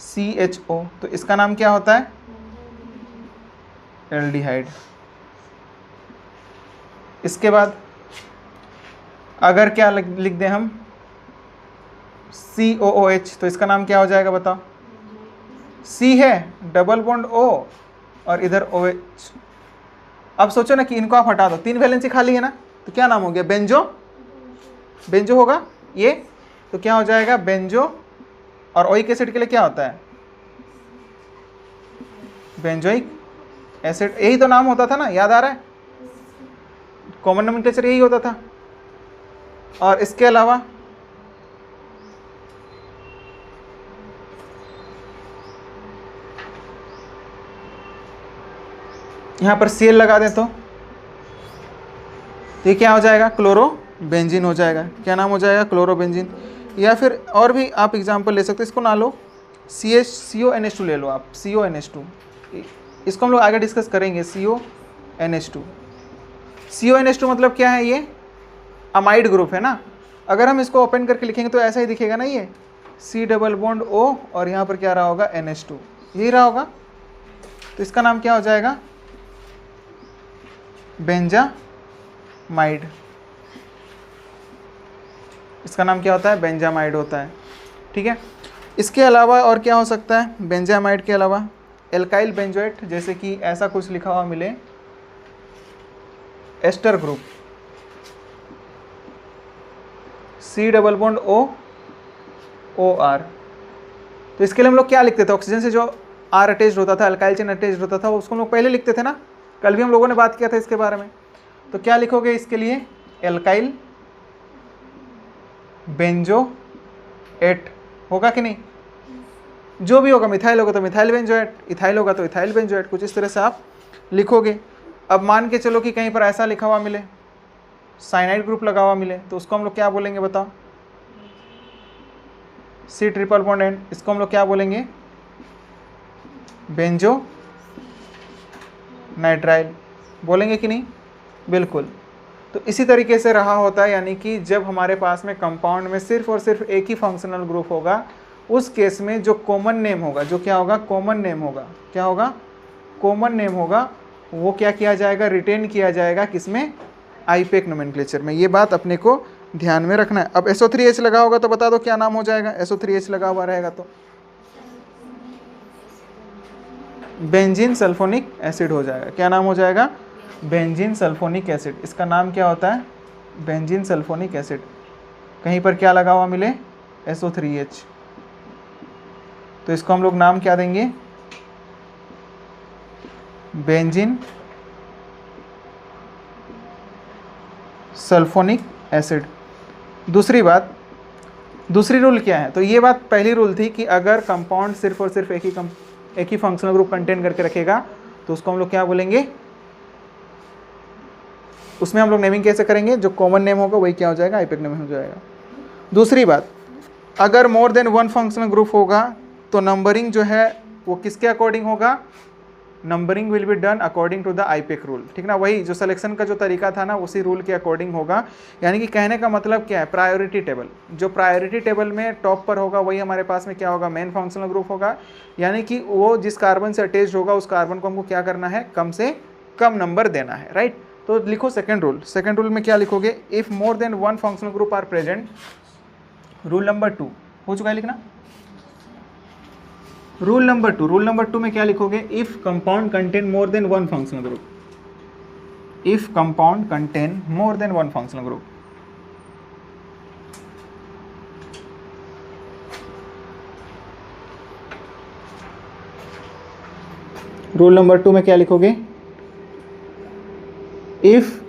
CHO। तो इसका नाम क्या होता है? एल्डिहाइड। इसके बाद अगर क्या लिख दें हम? COOH, तो इसका नाम क्या हो जाएगा बताओ? C है, डबल बॉन्ड O और इधर OH। अब सोचो ना कि इनको आप हटा दो, 3 वैलेंसी खाली है ना, तो क्या नाम हो गया? बेंजो। बेंजो होगा ये, तो क्या हो जाएगा? बेंजो। और ओइक एसिड के लिए क्या होता है? Benzoic acid. यही तो नाम होता था ना, याद आ रहा है? कॉमन नोमेनक्लेचर यही होता था। और इसके अलावा यहाँ पर Cl लगा दें तो ये क्या हो जाएगा? क्लोरो बेंजीन हो जाएगा। क्या नाम हो जाएगा? Chloro benzene. या फिर और भी आप एग्जांपल ले सकते हो, इसको ना लो, CONH2 ले लो आप, CONH2। इसको हम लोग आगे डिस्कस करेंगे। CONH2। CONH2 मतलब क्या है? ये अमाइड ग्रुप है ना। अगर हम इसको ओपन करके लिखेंगे तो ऐसा ही दिखेगा ना, ये C डबल बॉन्ड O और यहाँ पर क्या रहा होगा? NH2, यही रहा होगा। तो इसका नाम क्या हो जाएगा? बेंजामाइड। इसका नाम क्या होता है? बेंजामाइड होता है, ठीक है। इसके अलावा और क्या हो सकता है? बेंजामाइड के अलावा एल्काइल बेंजोएट, जैसे कि ऐसा कुछ लिखा हुआ मिले, ester group, C double bond O OR। तो इसके लिए हम लोग क्या लिखते थे? ऑक्सीजन से जो R अटैच्ड होता था, अल्काइल चेन अटैच्ड होता था, उसको हम लोग पहले लिखते थे ना। कल भी हम लोगों ने बात किया था इसके बारे में। तो क्या लिखोगे इसके लिए? एल्काइल बेंजोएट होगा कि नहीं? जो भी होगा, मिथाइल होगा तो मिथाइल बेंजोएट, इथाइल होगा तो इथाइल बेंजोएट, कुछ इस तरह से आप लिखोगे। अब मान के चलो कि कहीं पर ऐसा लिखा हुआ मिले, साइनाइड ग्रुप लगा हुआ मिले, तो उसको हम लोग क्या बोलेंगे बताओ? C ट्रिपल बॉन्ड एंड, इसको हम लोग क्या बोलेंगे? बेंजो नाइट्राइल बोलेंगे कि नहीं? बिल्कुल। तो इसी तरीके से रहा होता है, यानी कि जब हमारे पास में कंपाउंड में सिर्फ और सिर्फ एक ही फंक्शनल ग्रुप होगा, उस केस में जो कॉमन नेम होगा, जो क्या होगा? कॉमन नेम होगा। क्या होगा? कॉमन नेम होगा। वो क्या किया जाएगा? रिटेन किया जाएगा किसमें? आईपेक नोमेनक्लेचर में। ये बात अपने को ध्यान में रखना है। अब SO3H लगा होगा तो बता दो क्या नाम हो जाएगा? SO3H लगा हुआ रहेगा तो बेंजीन सल्फोनिक एसिड हो जाएगा। क्या नाम हो जाएगा? Benzene sulphonic acid. इसका नाम क्या होता है? Benzene sulphonic acid. कहीं पर क्या लगा हुआ मिले? SO3H, तो इसको हम लोग नाम क्या देंगे? Benzene sulphonic acid. दूसरी बात, दूसरी रूल क्या है, तो ये बात पहली रूल थी कि अगर कंपाउंड सिर्फ और सिर्फ एक ही फंक्शनल ग्रुप कंटेन करके रखेगा तो उसको हम लोग क्या बोलेंगे, उसमें हम लोग नेमिंग कैसे करेंगे, जो कॉमन नेम होगा वही क्या हो जाएगा, आईपीएक नेम हो जाएगा। दूसरी बात, अगर more than one functional group होगा तो नंबरिंग जो है वो किसके अकॉर्डिंग होगा, numbering will be done according to the IUPAC rule, ठीक ना, वही जो सिलेक्शन का जो तरीका था ना उसी रूल के अकॉर्डिंग होगा। यानी कि कहने का मतलब क्या है, प्रायोरिटी टेबल, जो प्रायोरिटी टेबल में टॉप पर होगा वही हमारे पास में क्या होगा, मेन फंक्शनल ग्रुप होगा। यानी कि वो जिस कार्बन से अटैच होगा उस कार्बन को हमको क्या करना है, कम से कम नंबर देना है, राइट। तो लिखो सेकेंड रूल, सेकेंड रूल में क्या लिखोगे, if more than one functional group are present, rule number 2 हो चुका है लिखना। रूल नंबर टू में क्या लिखोगे, if compound contain more than one functional group, if compound contain more than one functional group, rule number 2 में क्या लिखोगे, if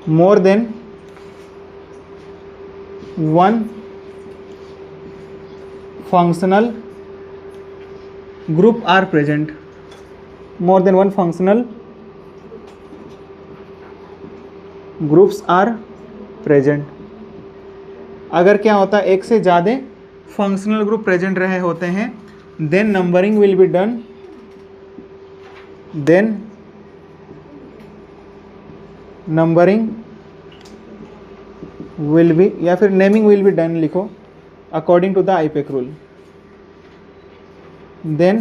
more than one functional group are present, more than one functional groups are present, अगर क्या होता है एक से ज़्यादा फंक्शनल ग्रुप प्रेजेंट रहे होते हैं, then numbering will be done, then numbering will be, या फिर नेमिंग विल बी डन लिखो, according to the IPEC rule, then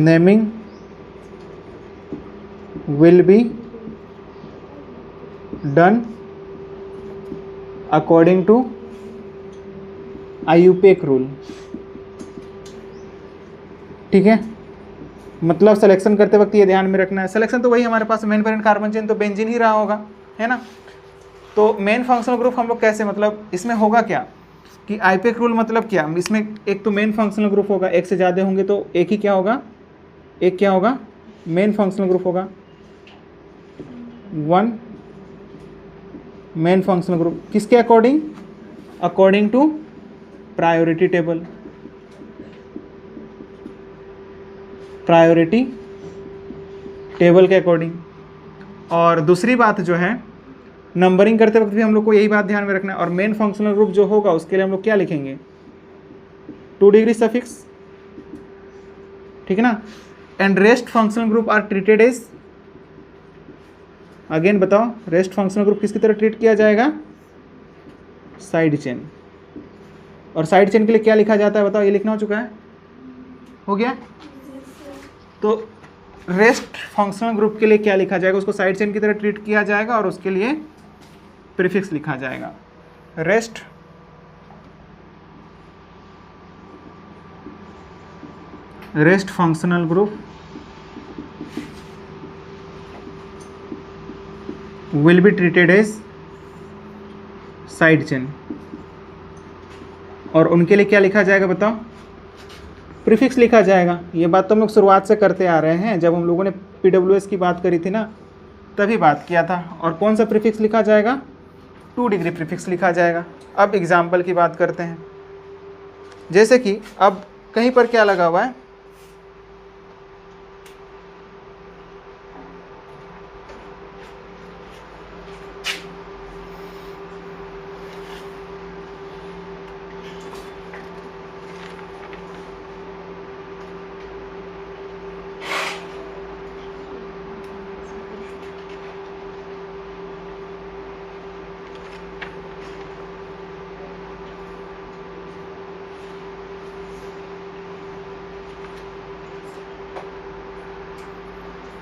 naming will be done according to IUPAC rule, ठीक है। मतलब सिलेक्शन करते वक्त ये ध्यान में रखना है, सिलेक्शन तो वही हमारे पास मेन पेरेंट कार्बन चेन तो बेंजीन ही रहा होगा, है ना। तो मेन फंक्शनल ग्रुप हम लोग कैसे, मतलब इसमें होगा क्या कि आईपीएक रूल मतलब क्या, इसमें एक तो मेन फंक्शनल ग्रुप होगा, एक से ज़्यादा होंगे तो एक ही क्या होगा, एक क्या होगा, मेन फंक्शनल ग्रुप होगा, वन मेन फंक्शनल ग्रुप, किसके according, according to priority table, priority table के अकॉर्डिंग। और दूसरी बात जो है, नंबरिंग करते वक्त भी हम लोग को यही बात ध्यान में रखना है, और मेन फंक्शनल ग्रुप जो होगा उसके लिए हम लोग क्या लिखेंगे, 2 डिग्री सफिक्स, ठीक है ना। And rest functional group are treated as, again बताओ रेस्ट फंक्शनल ग्रुप किसकी तरह ट्रीट किया जाएगा, साइड चेन। और साइड चेन के लिए क्या लिखा जाता है बताओ, ये लिखना हो चुका है, हो गया। तो रेस्ट फंक्शनल ग्रुप के लिए क्या लिखा जाएगा, उसको साइड चेन की तरह ट्रीट किया जाएगा और उसके लिए प्रीफिक्स लिखा जाएगा, rest functional group will be treated as side chain, और उनके लिए क्या लिखा जाएगा बताओ, प्रीफिक्स लिखा जाएगा। ये बात तो हम लोग शुरुआत से करते आ रहे हैं, जब हम लोगों ने PWS की बात करी थी ना तभी बात किया था। और कौन सा प्रीफिक्स लिखा जाएगा, 2 डिग्री प्रीफिक्स लिखा जाएगा। अब एग्जाम्पल की बात करते हैं, जैसे कि अब कहीं पर क्या लगा हुआ है,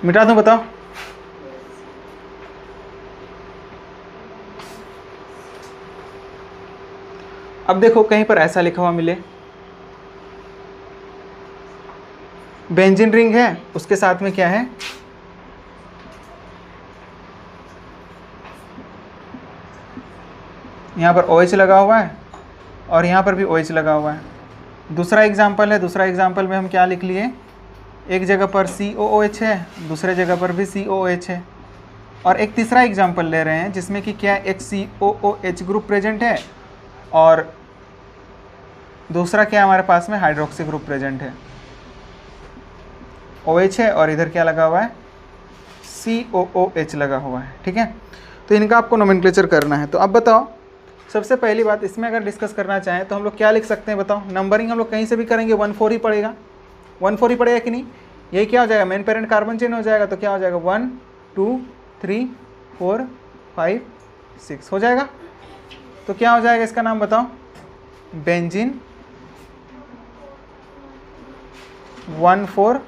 मिटा दूं बताओ, अब देखो कहीं पर ऐसा लिखा हुआ मिले, बेंजीन रिंग है, उसके साथ में क्या है, यहाँ पर OH लगा हुआ है और यहाँ पर भी OH लगा हुआ है। दूसरा एग्जाम्पल है, दूसरा एग्जाम्पल में हम क्या लिख लिए, एक जगह पर COOH है, दूसरे जगह पर भी COOH है। और एक तीसरा एग्जाम्पल ले रहे हैं जिसमें कि क्या एक COOH ग्रुप प्रेजेंट है और दूसरा क्या हमारे पास में हाइड्रोक्सी ग्रुप प्रेजेंट है, OH है और इधर क्या लगा हुआ है, COOH लगा हुआ है। ठीक है, तो इनका आपको नोमेनक्लेचर करना है। तो अब बताओ, सबसे पहली बात इसमें अगर डिस्कस करना चाहें तो हम लोग क्या लिख सकते हैं, बताओ। नंबरिंग हम लोग कहीं से भी करेंगे 1,4 ही पड़ेगा, 1,4 ही पड़ेगा कि नहीं। यही क्या हो जाएगा, मेन पेरेंट कार्बन चेन हो जाएगा, तो क्या हो जाएगा 1 2 3 4 5 6 हो जाएगा। तो क्या हो जाएगा इसका नाम बताओ, बेंजीन 1,4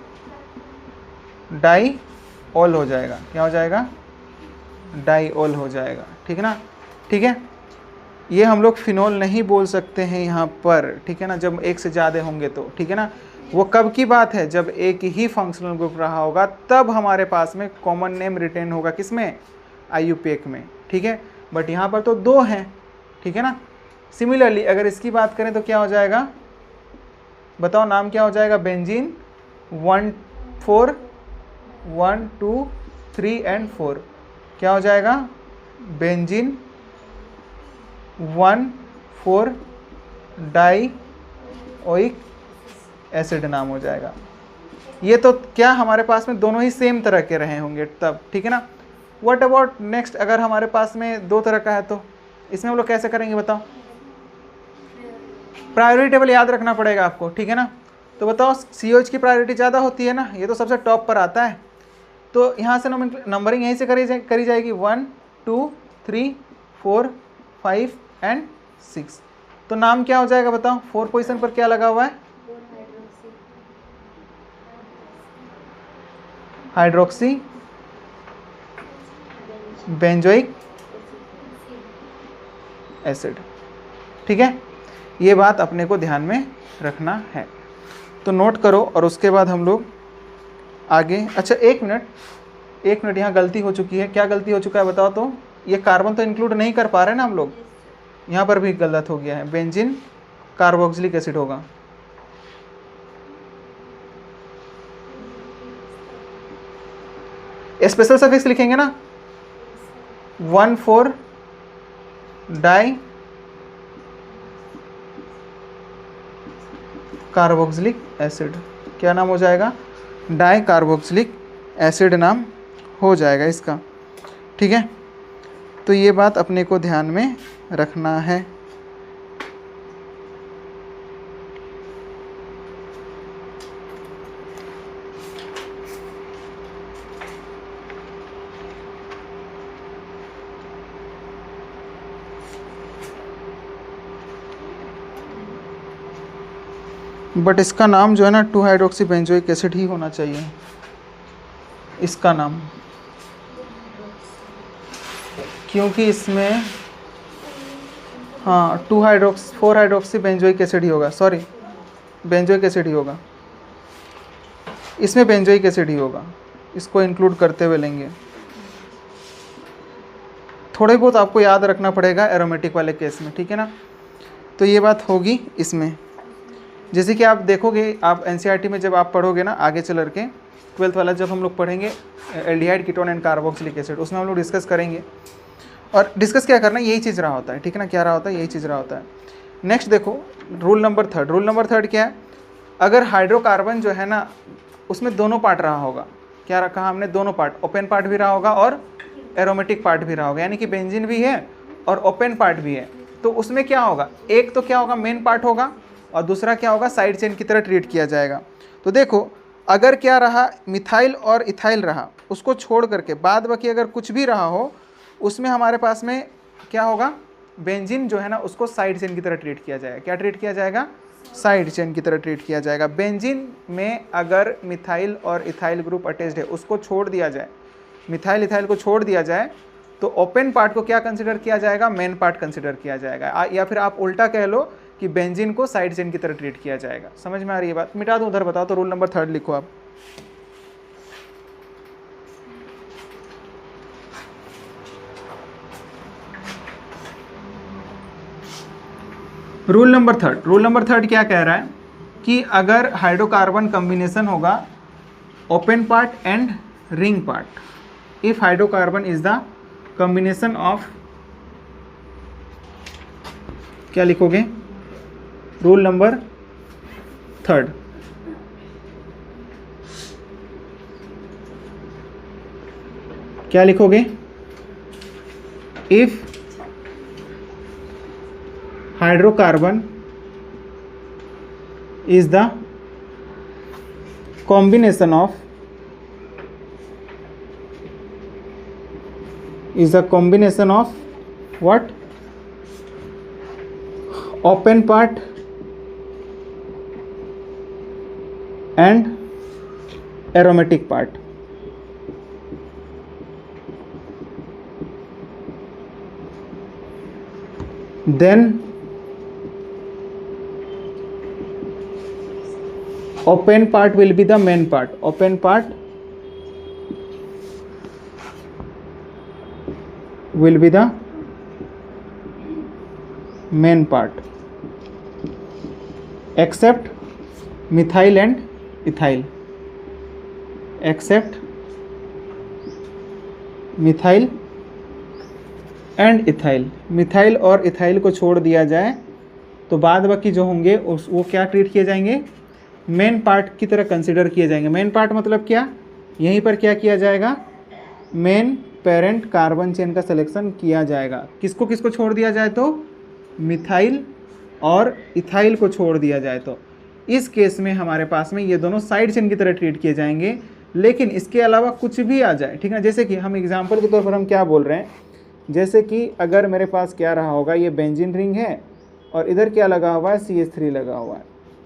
डाईओल हो जाएगा। क्या हो जाएगा, डाईओल हो जाएगा। ठीक है ना, ठीक है। ये हम लोग फिनोल नहीं बोल सकते हैं यहाँ पर, ठीक है ना, जब एक से ज़्यादा होंगे तो, ठीक है ना। वो कब की बात है, जब एक ही फंक्शनल ग्रुप रहा होगा तब हमारे पास में कॉमन नेम रिटेन होगा, किसमें, IUPAC में। ठीक है, बट यहाँ पर तो 2 हैं, ठीक है ना। सिमिलरली अगर इसकी बात करें तो क्या हो जाएगा, बताओ, नाम क्या हो जाएगा, बेंजीन 1,4 1 2 3 एंड 4 क्या हो जाएगा, बेंजीन 1,4 डाईओइक एसिड नाम हो जाएगा। ये तो क्या हमारे पास में दोनों ही सेम तरह के रहे होंगे तब, ठीक है ना। व्हाट अबाउट नेक्स्ट, अगर हमारे पास में 2 तरह का है तो इसमें हम लोग कैसे करेंगे, बताओ। प्रायोरिटी टेबल याद रखना पड़ेगा आपको, ठीक है ना। तो बताओ, COH की प्रायोरिटी ज़्यादा होती है ना, ये तो सबसे टॉप पर आता है। तो यहाँ से नंबरिंग यहीं से करी जाएगी 1 2 3 4 5 एंड 6। तो नाम क्या हो जाएगा बताओ, 4 पोजीशन पर क्या लगा हुआ है, हाइड्रोक्सी बेंजोइक एसिड। ठीक है, ये बात अपने को ध्यान में रखना है, तो नोट करो। और उसके बाद हम लोग आगे, अच्छा एक मिनट यहाँ गलती हो चुकी है। क्या गलती हो चुका है बताओ तो। ये कार्बन तो इंक्लूड नहीं कर पा रहे ना हम लोग, यहाँ पर भी गलत हो गया है, बेंजीन कार्बोक्सिलिक एसिड होगा। स्पेशल सफिक्स लिखेंगे ना, 1,4 डाई कार्बोक्सिलिक एसिड, क्या नाम हो जाएगा, डाई कार्बोक्सिलिक एसिड नाम हो जाएगा इसका। ठीक है, तो ये बात अपने को ध्यान में रखना है। बट इसका नाम जो है ना 2 हाइड्रोक्सी बेंजोइक एसिड ही होना चाहिए इसका नाम, क्योंकि इसमें हाँ 4 हाइड्रोक्सी बेंजोइक एसिड ही होगा, सॉरी बेंजोइक एसिड ही होगा, इसमें बेंजोइक एसिड ही होगा, इसको इंक्लूड करते हुए लेंगे। थोड़े बहुत आपको याद रखना पड़ेगा एरोमेटिक वाले केस में, ठीक है ना। तो ये बात होगी इसमें, जैसे कि आप देखोगे, आप NCERT में जब आप पढ़ोगे ना आगे चल के 12th वाला जब हम लोग पढ़ेंगे aldehyde ketone and carboxylic acid, उसमें हम लोग डिस्कस करेंगे। और डिस्कस क्या करना है, यही चीज़ रहा होता है, ठीक है ना, क्या रहा होता है, यही चीज़ रहा होता है। नेक्स्ट देखो, रूल नंबर 3 क्या है, अगर हाइड्रोकार्बन जो है ना उसमें दोनों पार्ट रहा होगा, क्या रखा हमने, दोनों पार्ट, ओपन पार्ट भी रहा होगा और एरोमेटिक पार्ट भी रहा होगा, यानी कि बेंजीन भी है और ओपन पार्ट भी है। तो उसमें क्या होगा, एक तो क्या होगा मेन पार्ट होगा और दूसरा क्या होगा साइड चेन की तरह ट्रीट किया जाएगा। तो देखो, अगर क्या रहा, मिथाइल और इथाइल रहा, उसको छोड़ करके बाद बाकी अगर कुछ भी रहा हो, उसमें हमारे पास में क्या होगा, बेंजीन जो है ना उसको साइड चेन की तरह ट्रीट किया जाएगा। क्या ट्रीट किया जाएगा, साइड चेन की तरह ट्रीट किया जाएगा। बेंजीन में अगर मिथाइल और इथाइल ग्रुप अटैच्ड है, उसको छोड़ दिया जाए, मिथाइल इथाइल को छोड़ दिया जाए, तो ओपन पार्ट को क्या कंसिडर किया जाएगा, मेन पार्ट कंसिडर किया जाएगा। या फिर आप उल्टा कह लो कि बेंजीन को साइड चेन की तरह ट्रीट किया जाएगा। समझ में आ रही है बात, मिटा दूं उधर, बताओ। तो रूल नंबर 3 लिखो आप। रूल नंबर 3 क्या कह रहा है कि अगर हाइड्रोकार्बन कॉम्बिनेशन होगा open part and ring part. If hydrocarbon is the combination of, क्या लिखोगे? रूल नंबर 3, क्या लिखोगे? If hydrocarbon is the combination of what? Open part and aromatic part. Then open part will be the main part. Open part will be the main part, except methyl and ethyl. Except methyl and ethyl. Methyl और इथाइल को छोड़ दिया जाए तो बाद बाकी जो होंगे वो क्या ट्रीट किए जाएंगे? मेन पार्ट की तरह कंसिडर किए जाएंगे. मेन पार्ट मतलब क्या? यहीं पर क्या किया जाएगा? मेन पेरेंट कार्बन चेन का सिलेक्शन किया जाएगा. किसको किसको छोड़ दिया जाए तो? मिथाइल और इथाइल को छोड़ दिया जाए तो इस केस में हमारे पास में ये दोनों साइड चेन की तरह ट्रीट किए जाएंगे. लेकिन इसके अलावा कुछ भी आ जाए, ठीक है, जैसे कि हम एग्जांपल के तौर पर हम क्या बोल रहे हैं, जैसे कि अगर मेरे पास क्या रहा होगा, ये बेंजीन रिंग है और इधर क्या लगा हुआ है? CH3 लगा हुआ है,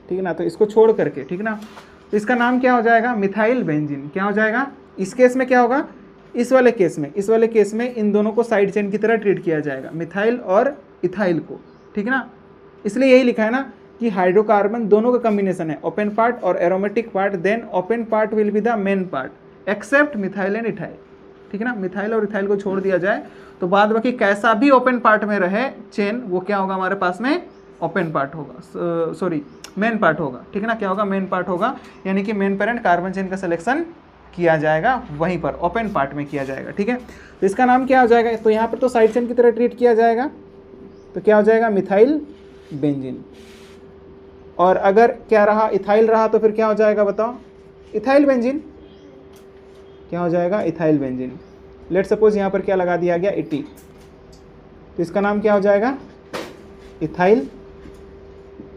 ठीक है ना. तो इसको छोड़ करके, ठीक ना, तो इसका नाम क्या हो जाएगा? Methyl benzene. क्या हो जाएगा? इस केस में क्या होगा? इस वाले केस में इन दोनों को साइड चेन की तरह ट्रीट किया जाएगा, मिथाइल और इथाइल को, ठीक है ना. इसलिए यही लिखा है ना कि हाइड्रोकार्बन दोनों का कॉम्बिनेशन है, ओपन पार्ट और aromatic part. Then open part will be the main part except methyl and ethyl, ठीक है ना. मिथाइल और इथाइल को छोड़ दिया जाए तो बाद बाकी कैसा भी ओपन पार्ट में रहे चेन, वो क्या होगा हमारे पास में? ओपन पार्ट होगा, सॉरी मेन पार्ट होगा, ठीक है ना. क्या होगा? मेन पार्ट होगा. यानी कि मेन पेरेंट कार्बन चेन का सिलेक्शन किया जाएगा वहीं पर ओपन पार्ट में किया जाएगा, ठीक है. तो इसका नाम क्या हो जाएगा? तो यहाँ पर तो साइड चेन की तरह ट्रीट किया जाएगा तो क्या हो जाएगा? Methyl benzene. और अगर क्या रहा? इथाइल रहा तो फिर क्या हो जाएगा बताओ? Ethyl benzene. क्या हो जाएगा? Ethyl benzene. लेट सपोज यहाँ पर क्या लगा दिया गया? 80, तो इसका नाम क्या हो जाएगा? इथाइल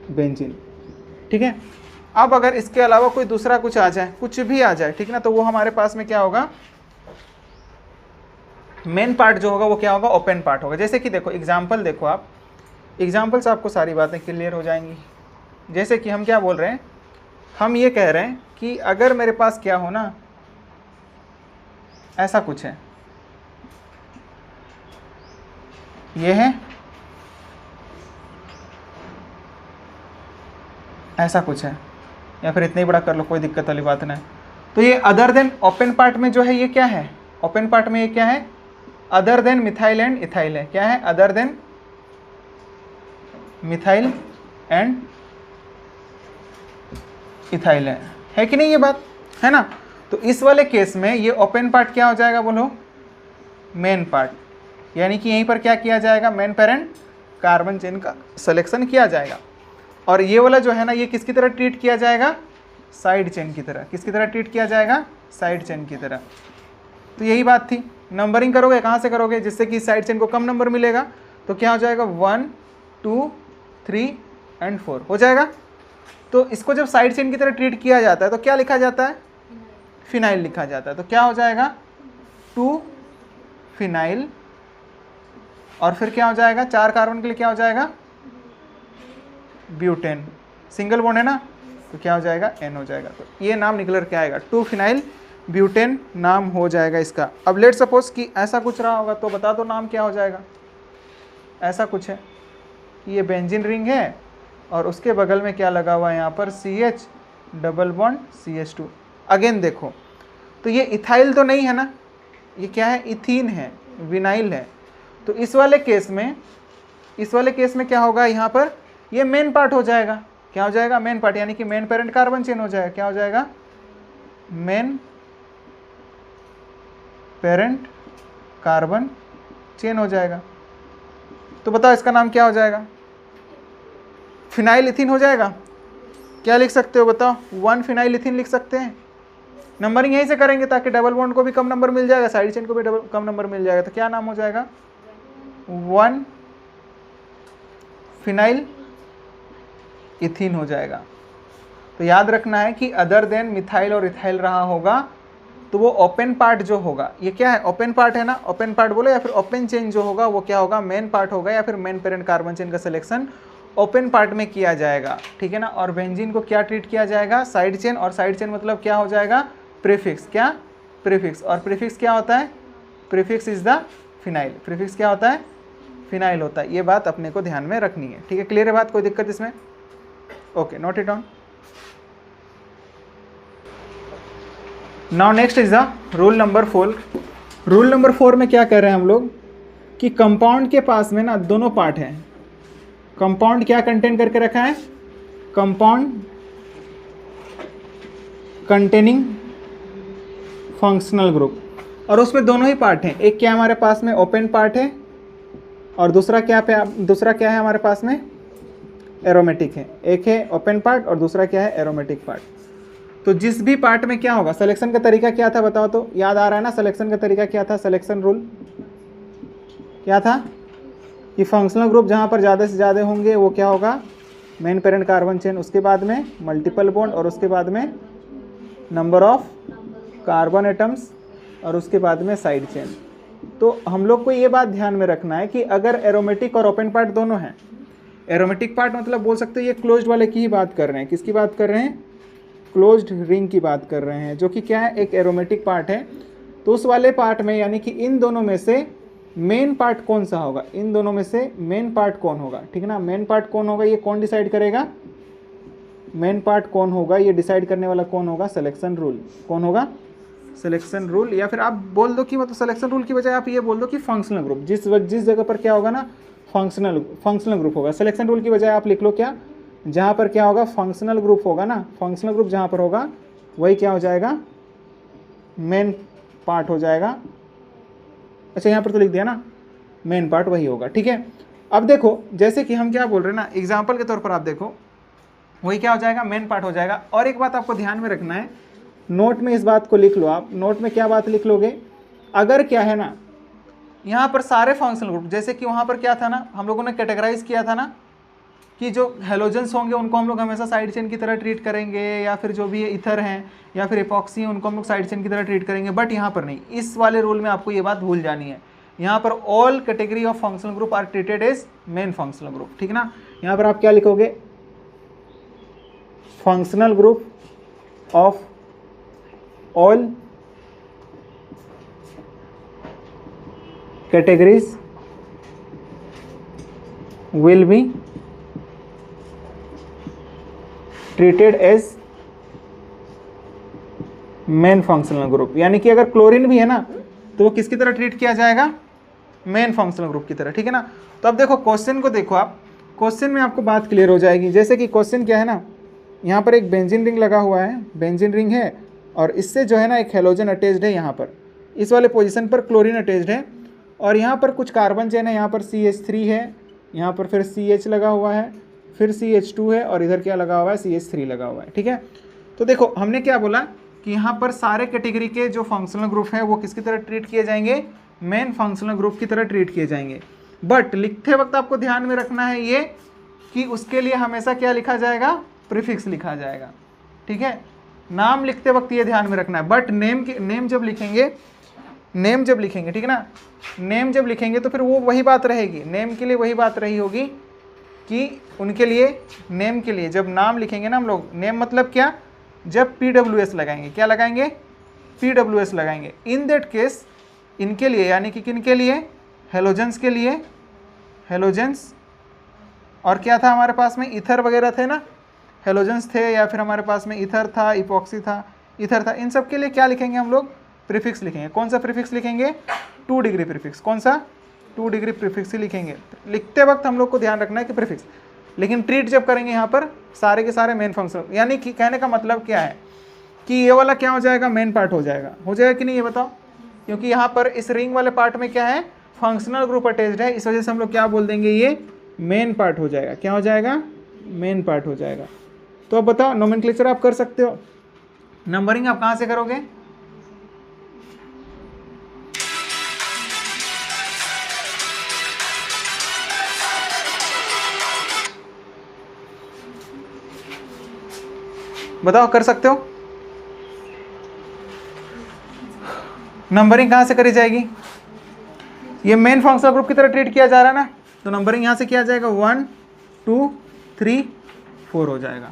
बेंजीन, ठीक है. अब अगर इसके अलावा कोई दूसरा कुछ आ जाए, कुछ भी आ जाए, ठीक ना, तो वो हमारे पास में क्या होगा? मेन पार्ट जो होगा वो क्या होगा? ओपन पार्ट होगा. जैसे कि देखो एग्जाम्पल, देखो आप एग्जाम्पल से आपको सारी बातें क्लियर हो जाएंगी. जैसे कि हम क्या बोल रहे हैं, हम ये कह रहे हैं कि अगर मेरे पास क्या हो ना, ऐसा कुछ है, ये है, ऐसा कुछ है, या फिर इतना ही बड़ा कर लो, कोई दिक्कत वाली बात नहीं. तो ये अदर देन ओपन पार्ट में जो है ये क्या है? ओपन पार्ट में ये क्या है? Other than methyl and ethyl है. क्या है? Other than methyl and ethyl है कि नहीं? ये बात है ना. तो इस वाले केस में ये ओपन पार्ट क्या हो जाएगा बोलो? Main part. यानी कि यहीं पर क्या किया जाएगा? मेन पेरेंट कार्बन चेन का सिलेक्शन किया जाएगा. और ये वाला जो है ना, ये किसकी तरह ट्रीट किया जाएगा? साइड चेन की तरह. किसकी तरह ट्रीट किया जाएगा? साइड चेन की तरह. तो यही बात थी. नंबरिंग करोगे कहाँ से करोगे? जिससे कि साइड चेन को कम नंबर मिलेगा. तो क्या हो जाएगा? 1 2 3 एंड 4 हो जाएगा. तो इसको जब साइड चेन की तरह ट्रीट किया जाता है तो क्या लिखा जाता है? फिनाइल लिखा जाता है. तो क्या हो जाएगा? 2 फिनाइल. और फिर क्या हो जाएगा? 4 कार्बन के लिए क्या हो जाएगा? ब्यूटेन. सिंगल बॉन्ड है ना, तो क्या हो जाएगा? N हो जाएगा. तो ये नाम निकल के आएगा, 2 फिनाइल ब्यूटेन नाम हो जाएगा इसका. अब लेट सपोज कि ऐसा कुछ रहा होगा तो बता दो नाम क्या हो जाएगा? ऐसा कुछ है कि ये बेंजीन रिंग है और उसके बगल में क्या लगा हुआ है? यहाँ पर CH double bond CH2. Again देखो, तो ये इथाइल तो नहीं है ना, ये क्या है? इथीन है, विनाइल है. तो इस वाले केस में क्या होगा? यहाँ पर ये मेन पार्ट हो जाएगा. क्या हो जाएगा? Main part. यानी कि मेन पेरेंट कार्बन चेन हो जाएगा. क्या हो जाएगा? मेन पेरेंट कार्बन चेन हो जाएगा। तो बताओ इसका नाम क्या हो जाएगा? फिनाइल इथिन हो जाएगा। क्या लिख सकते हो बताओ? 1 फिनाइल इथिन लिख सकते हैं। नंबरिंग यहीं से करेंगे ताकि डबल बॉन्ड को भी कम नंबर मिल जाएगा, साइड चेन को भी कम नंबर मिल जाएगा। तो क्या नाम हो जाएगा? 1 फिनाइल इथिन हो जाएगा। तो याद रखना है कि अदर देन मिथाइल और इथाइल रहा होगा तो वो ओपन पार्ट जो होगा, ये क्या है? ओपन पार्ट है ना, ओपन पार्ट बोलो, या फिर ओपन चेन जो होगा वो क्या होगा? मेन पार्ट होगा, या फिर मेन पेरेंट कार्बन चेन का सिलेक्शन ओपन पार्ट में किया जाएगा, ठीक है ना। और बेंजीन को क्या ट्रीट किया जाएगा? Side chain. और साइड चेन मतलब क्या हो जाएगा? प्रीफिक्स। क्या? प्रीफिक्स। और प्रीफिक्स क्या होता है? Prefix is the phenyl. Prefix क्या होता है? फिनाइल होता है। ये बात अपने को ध्यान में रखनी है, ठीक है। क्लियर है बात? कोई दिक्कत इसमें? Okay, note it down. Now next is the rule number 4। Rule number 4 में क्या कर रहे हैं हम लोग कि कंपाउंड के पास में ना दोनों पार्ट हैं। कंपाउंड क्या कंटेन करके रखा है? Compound containing functional group. और उसमें दोनों ही पार्ट हैं। एक क्या हमारे पास में? ओपन पार्ट है, और दूसरा क्या है हमारे पास में? एरोमेटिक है। एक है ओपन पार्ट और दूसरा क्या है? Aromatic part. तो जिस भी पार्ट में क्या होगा, सिलेक्शन का तरीका क्या था बताओ तो? याद आ रहा है ना? सिलेक्शन का तरीका क्या था? सिलेक्शन रूल क्या था? कि फंक्शनल ग्रुप जहाँ पर ज़्यादा से ज़्यादा होंगे वो क्या होगा? मेन पेरेंट कार्बन चेन, उसके बाद में मल्टीपल बॉन्ड, और उसके बाद में नंबर ऑफ कार्बन एटम्स, और उसके बाद में साइड चेन। तो हम लोग को ये बात ध्यान में रखना है कि अगर एरोमेटिक और ओपन पार्ट दोनों हैं, एरोमेटिक पार्ट मतलब बोल सकते हो ये क्लोज्ड वाले की ही बात कर रहे हैं। किसकी बात कर रहे हैं? क्लोज्ड रिंग की बात कर रहे हैं, जो कि क्या है? एक एरोमेटिक पार्ट है। तो उस वाले पार्ट में यानी कि इन दोनों में से मेन पार्ट कौन सा होगा? इन दोनों में से मेन पार्ट कौन होगा? ठीक है ना। मेन पार्ट कौन होगा ये कौन डिसाइड करेगा? मेन पार्ट कौन होगा ये डिसाइड करने वाला कौन होगा? Selection rule. कौन होगा? Selection rule. या फिर आप बोल दो कि मतलब सिलेक्शन रूल की बजाय आप ये बोल दो कि फंक्शनल ग्रुप। जिस जगह पर क्या होगा ना? फंक्शनल ग्रुप होगा। सिलेक्शन रूल की बजाय आप लिख लो क्या? जहाँ पर क्या होगा? फंक्शनल ग्रुप होगा ना, फंक्शनल ग्रुप जहाँ पर होगा वही क्या हो जाएगा? मेन पार्ट हो जाएगा। अच्छा, यहाँ पर तो लिख दिया ना, मेन पार्ट वही होगा, ठीक है। अब देखो, जैसे कि हम क्या बोल रहे हैं ना, एग्जाम्पल के तौर पर आप देखो, वही क्या हो जाएगा? मेन पार्ट हो जाएगा। और एक बात आपको ध्यान में रखना है, नोट में इस बात को लिख लो आप। नोट में क्या बात लिख लोगे? अगर क्या है ना, यहाँ पर सारे फंक्शनल ग्रुप, जैसे कि वहाँ पर क्या था ना, हम लोगों ने कैटेगराइज किया था ना कि जो हेलोजेंस होंगे उनको हम लोग हमेशा साइड चेन की तरह ट्रीट करेंगे, या फिर जो भी इथर हैं या फिर एपॉक्सी हैं उनको हम लोग साइड चेन की तरह ट्रीट करेंगे। बट यहाँ पर नहीं, इस वाले रूल में आपको ये बात भूल जानी है। यहाँ पर all category of functional group are treated as main functional group, ठीक है ना। यहाँ पर आप क्या लिखोगे? Functional group of all categories will be treated as main functional group. यानी कि अगर क्लोरीन भी है ना तो वो किसकी तरह ट्रीट किया जाएगा? मेन फंक्शनल ग्रुप की तरह, ठीक है ना। तो अब देखो क्वेश्चन को देखो आप, क्वेश्चन में आपको बात क्लियर हो जाएगी। जैसे कि क्वेश्चन क्या है ना, यहाँ पर एक बेंजीन रिंग लगा हुआ है, बेंजीन रिंग है, और इससे जो है ना एक हेलोजन अटैच्ड है। यहाँ पर इस वाले पोजीशन पर क्लोरीन अटैच्ड है, और यहाँ पर कुछ कार्बन चेन है। यहाँ पर CH3 है, यहाँ पर फिर CH लगा हुआ है, फिर CH2 है, और इधर क्या लगा हुआ है? CH3 लगा हुआ है, ठीक है। तो देखो हमने क्या बोला कि यहाँ पर सारे कैटेगरी के जो फंक्शनल ग्रुप हैं वो किसकी तरह ट्रीट किए जाएंगे? मेन फंक्शनल ग्रुप की तरह ट्रीट किए जाएंगे। बट लिखते वक्त आपको ध्यान में रखना है ये कि उसके लिए हमेशा क्या लिखा जाएगा? प्रीफिक्स लिखा जाएगा, ठीक है। नाम लिखते वक्त ये ध्यान में रखना है। बट नेम जब लिखेंगे, ठीक है ना, नेम जब लिखेंगे तो फिर वो वही बात रहेगी, नेम के लिए वही बात रही होगी कि उनके लिए नेम के लिए जब नाम लिखेंगे ना हम लोग, नेम मतलब क्या? जब PWS लगाएंगे, क्या लगाएंगे? PWS लगाएंगे। इन दैट केस इनके लिए, यानी कि किन के लिए? हेलोजेंस के लिए, हेलोजेंस। और क्या था हमारे पास में? ईथर वगैरह थे ना, हेलोजेंस थे, या फिर हमारे पास में ईथर था, इपॉक्सी था, ईथर था। इन सब के लिए क्या लिखेंगे हम लोग? प्रीफिक्स लिखेंगे। कौन सा प्रीफिक्स लिखेंगे? 2 डिग्री प्रीफिक्स। कौन सा? 2 डिग्री प्रीफिक्स ही लिखेंगे। लिखते वक्त हम लोग को ध्यान रखना है कि प्रीफिक्स, लेकिन ट्रीट जब करेंगे यहाँ पर सारे के सारे मेन फंक्शन। यानी कि कहने का मतलब क्या है कि ये वाला क्या हो जाएगा, मेन पार्ट हो जाएगा कि नहीं, ये बताओ। क्योंकि यहाँ पर इस रिंग वाले पार्ट में क्या है, फंक्शनल ग्रुप अटैच्ड है, इस वजह से हम लोग क्या बोल देंगे, ये मेन पार्ट हो जाएगा। क्या हो जाएगा, मेन पार्ट हो जाएगा। तो अब बताओ, नोमेनक्लेचर आप कर सकते हो, नंबरिंग आप कहाँ से करोगे, बताओ, कर सकते हो, नंबरिंग कहाँ से करी जाएगी, ये मेन फंक्शनल ग्रुप की तरह ट्रीट किया जा रहा है ना, तो नंबरिंग यहाँ से किया जाएगा 1 2 3 4 हो जाएगा।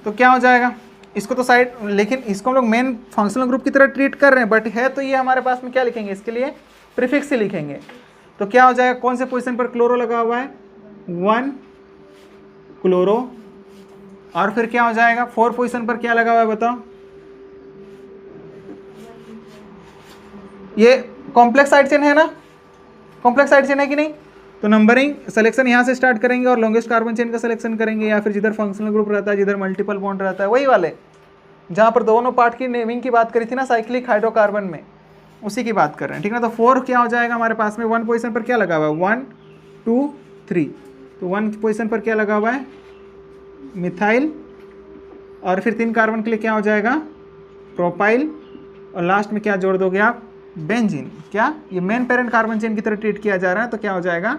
तो क्या हो जाएगा, इसको तो साइड, लेकिन इसको हम लोग मेन फंक्शनल ग्रुप की तरह ट्रीट कर रहे हैं, बट है तो ये हमारे पास में क्या लिखेंगे, इसके लिए प्रीफिक्स ही लिखेंगे। तो क्या हो जाएगा, कौन से पोजीशन पर क्लोरो लगा हुआ है, 1 क्लोरो, और फिर क्या हो जाएगा, 4 पोजीशन पर क्या लगा हुआ है बताओ, ये कॉम्प्लेक्स साइड चेन है ना, कॉम्प्लेक्स साइड चेन है कि नहीं। तो नंबरिंग सिलेक्शन यहाँ से स्टार्ट करेंगे और लॉन्गेस्ट कार्बन चेन का सिलेक्शन करेंगे, या फिर जिधर फंक्शनल ग्रुप रहता है, जिधर मल्टीपल बॉन्ड रहता है, वही वाले जहाँ पर दोनों पार्ट की नेमिंग की बात करी थी ना साइक्लिक हाइड्रोकार्बन में, उसी की बात कर रहे हैं, ठीक है ना। तो 4 क्या हो जाएगा हमारे पास में, 1 पोजीशन पर क्या लगा हुआ है, 1 2 3, तो 1 पोजीशन पर क्या लगा हुआ है, मिथाइल, और फिर 3 कार्बन के लिए क्या हो जाएगा, प्रोपाइल, और लास्ट में क्या जोड़ दोगे आप, बेंजीन। क्या ये मेन पेरेंट कार्बन चेन की तरह ट्रीट किया जा रहा है, तो क्या हो जाएगा,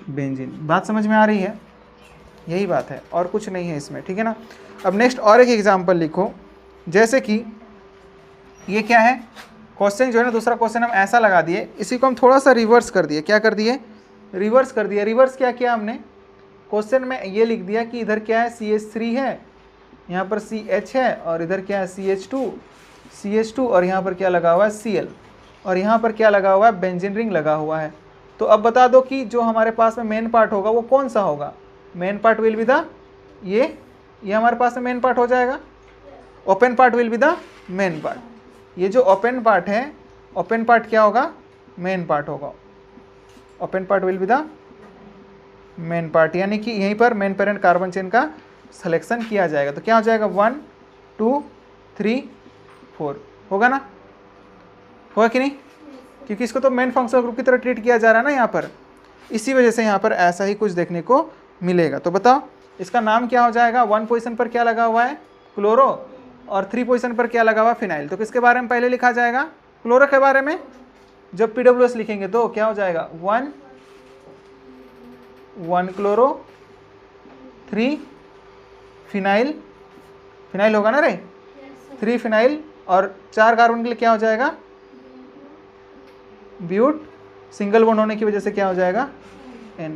बेंजीन। बात समझ में आ रही है, यही बात है और कुछ नहीं है इसमें, ठीक है ना। अब नेक्स्ट और एक एग्जांपल लिखो, जैसे कि ये क्या है, क्वेश्चन जो है ना, दूसरा क्वेश्चन हम ऐसा लगा दिए, इसी को हम थोड़ा सा रिवर्स कर दिए। क्या कर दिए, रिवर्स कर दिया। रिवर्स क्या किया हमने, क्वेश्चन में ये लिख दिया कि इधर क्या है, CH3 है, यहाँ पर CH है, और इधर क्या है, CH2 और यहाँ पर क्या लगा हुआ है, Cl, और यहाँ पर क्या लगा हुआ है, बेंजीन रिंग लगा हुआ है। तो अब बता दो कि जो हमारे पास में मेन पार्ट होगा वो कौन सा होगा, main part will be the, ये हमारे पास में मेन पार्ट हो जाएगा, open part will be the main part. ये जो ओपन पार्ट है, ओपन पार्ट क्या होगा, मेन पार्ट होगा, open part will be the main part, यानी कि यहीं पर मेन पेरेंट कार्बन चेन का सिलेक्शन किया जाएगा। तो क्या हो जाएगा, 1 2 3 4 होगा ना, होगा कि नहीं, क्योंकि इसको तो मेन फंक्शनल ग्रुप की तरह ट्रीट किया जा रहा है ना यहाँ पर, इसी वजह से यहाँ पर ऐसा ही कुछ देखने को मिलेगा। तो बताओ इसका नाम क्या हो जाएगा, 1 पोजीशन पर क्या लगा हुआ है, क्लोरो, और 3 पोजीशन पर क्या लगा हुआ है, फिनाइल। तो किसके बारे में पहले लिखा जाएगा, क्लोरो के बारे में। जब PWS लिखेंगे तो क्या हो जाएगा, 1 क्लोरो, 3 फिनाइल, फिनाइल होगा ना रे, 3 फिनाइल, और 4 कार्बन के लिए क्या हो जाएगा, ब्यूट, सिंगल बॉन्ड होने की वजह से क्या हो जाएगा, N।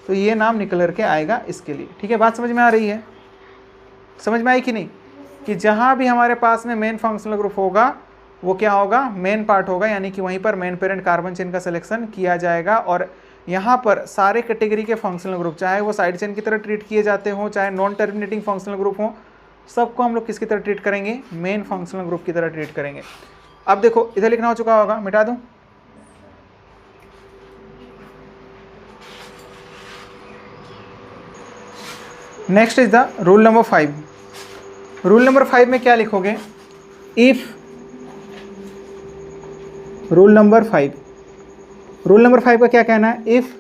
तो ये नाम निकल करके आएगा इसके लिए, ठीक है। बात समझ में आ रही है, समझ में आई कि नहीं, कि जहाँ भी हमारे पास में मेन फंक्शनल ग्रुप होगा वो क्या होगा, मेन पार्ट होगा, यानी कि वहीं पर मेन पेरेंट कार्बन चेन का सिलेक्शन किया जाएगा। और यहाँ पर सारे कैटेगरी के फंक्शनल ग्रुप, चाहे वो साइड चेन की तरह ट्रीट किए जाते हों, चाहे नॉन टर्मिनेटिंग फंक्शनल ग्रुप हों, सबको हम लोग किसकी तरह ट्रीट करेंगे, मेन फंक्शनल ग्रुप की तरह ट्रीट करेंगे। अब देखो इधर लिखना हो चुका होगा, मिटा दूं, next is the rule number 5। Rule number 5 में क्या लिखोगे, इफ, रूल नंबर 5 का क्या कहना है, if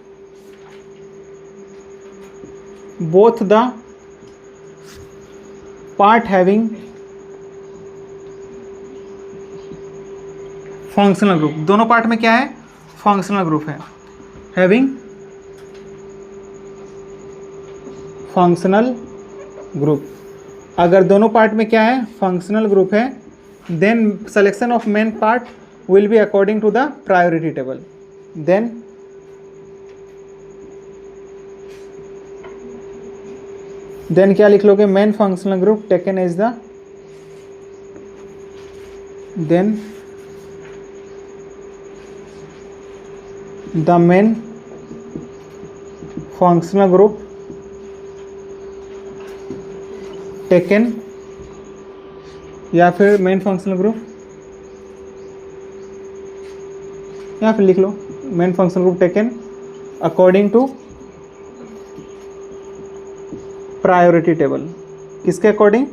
both the part having functional group, दोनों पार्ट में क्या है, फंक्शनल ग्रुप है, हैविंग फंक्शनल ग्रुप, अगर दोनों पार्ट में क्या है, फंक्शनल ग्रुप है, then selection of main part will be according to the priority table. देन क्या लिख लोगे, main functional group taken as the, then the main functional group taken, या फिर मेन फंक्शनल ग्रुप, यहाँ पे लिख लो main functional group taken according to priority table. किसके अकॉर्डिंग,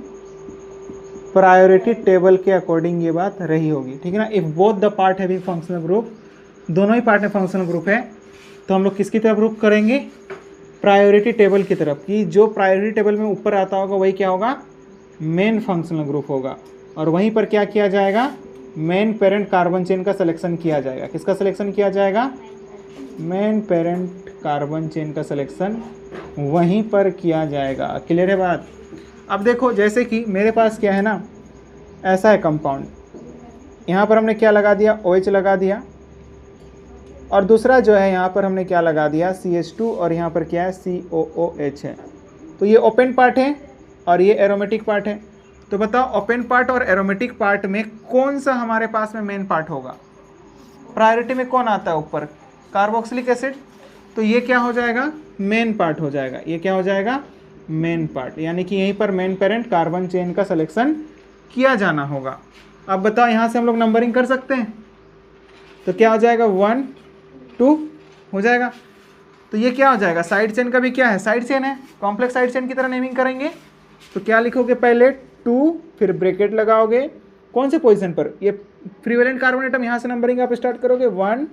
प्रायोरिटी टेबल के अकॉर्डिंग ये बात रही होगी, ठीक है ना। If both the part having functional group, दोनों ही पार्ट में फंक्शनल ग्रुप है, तो हम लोग किसकी तरफ रुख करेंगे, प्रायोरिटी टेबल की तरफ, कि जो प्रायोरिटी टेबल में ऊपर आता होगा वही क्या होगा, मेन फंक्शनल ग्रुप होगा। और वहीं पर क्या किया जाएगा, मेन पेरेंट कार्बन चेन का सिलेक्शन किया जाएगा। किसका सिलेक्शन किया जाएगा, मेन पेरेंट कार्बन चेन का सिलेक्शन वहीं पर किया जाएगा। क्लियर है बात। अब देखो जैसे कि मेरे पास क्या है ना, ऐसा है कंपाउंड, यहाँ पर हमने क्या लगा दिया, OH लगा दिया, और दूसरा जो है यहाँ पर हमने क्या लगा दिया, CH2, और यहाँ पर क्या है, COOH है। तो ये ओपन पार्ट है और ये एरोमेटिक पार्ट है। तो बताओ ओपन पार्ट और एरोमेटिक पार्ट में कौन सा हमारे पास में मेन पार्ट होगा, प्रायोरिटी में कौन आता है ऊपर, कार्बोक्सिलिक एसिड। तो ये क्या हो जाएगा, मेन पार्ट हो जाएगा, ये क्या हो जाएगा, मेन पार्ट, यानी कि यहीं पर मेन पेरेंट कार्बन चेन का सिलेक्शन किया जाना होगा। अब बताओ यहाँ से हम लोग नंबरिंग कर सकते हैं, तो क्या हो जाएगा, 1 2 हो जाएगा। तो ये क्या हो जाएगा, साइड चेन का भी क्या है, साइड चेन है, कॉम्प्लेक्स साइड चेन की तरह नेमिंग करेंगे। तो क्या लिखोगे, पहले 2, फिर ब्रैकेट लगाओगे, कौन से पोजीशन पर, ये फ्री वैलेंट कार्बन एटम, यहाँ से नंबरिंग आप स्टार्ट करोगे 1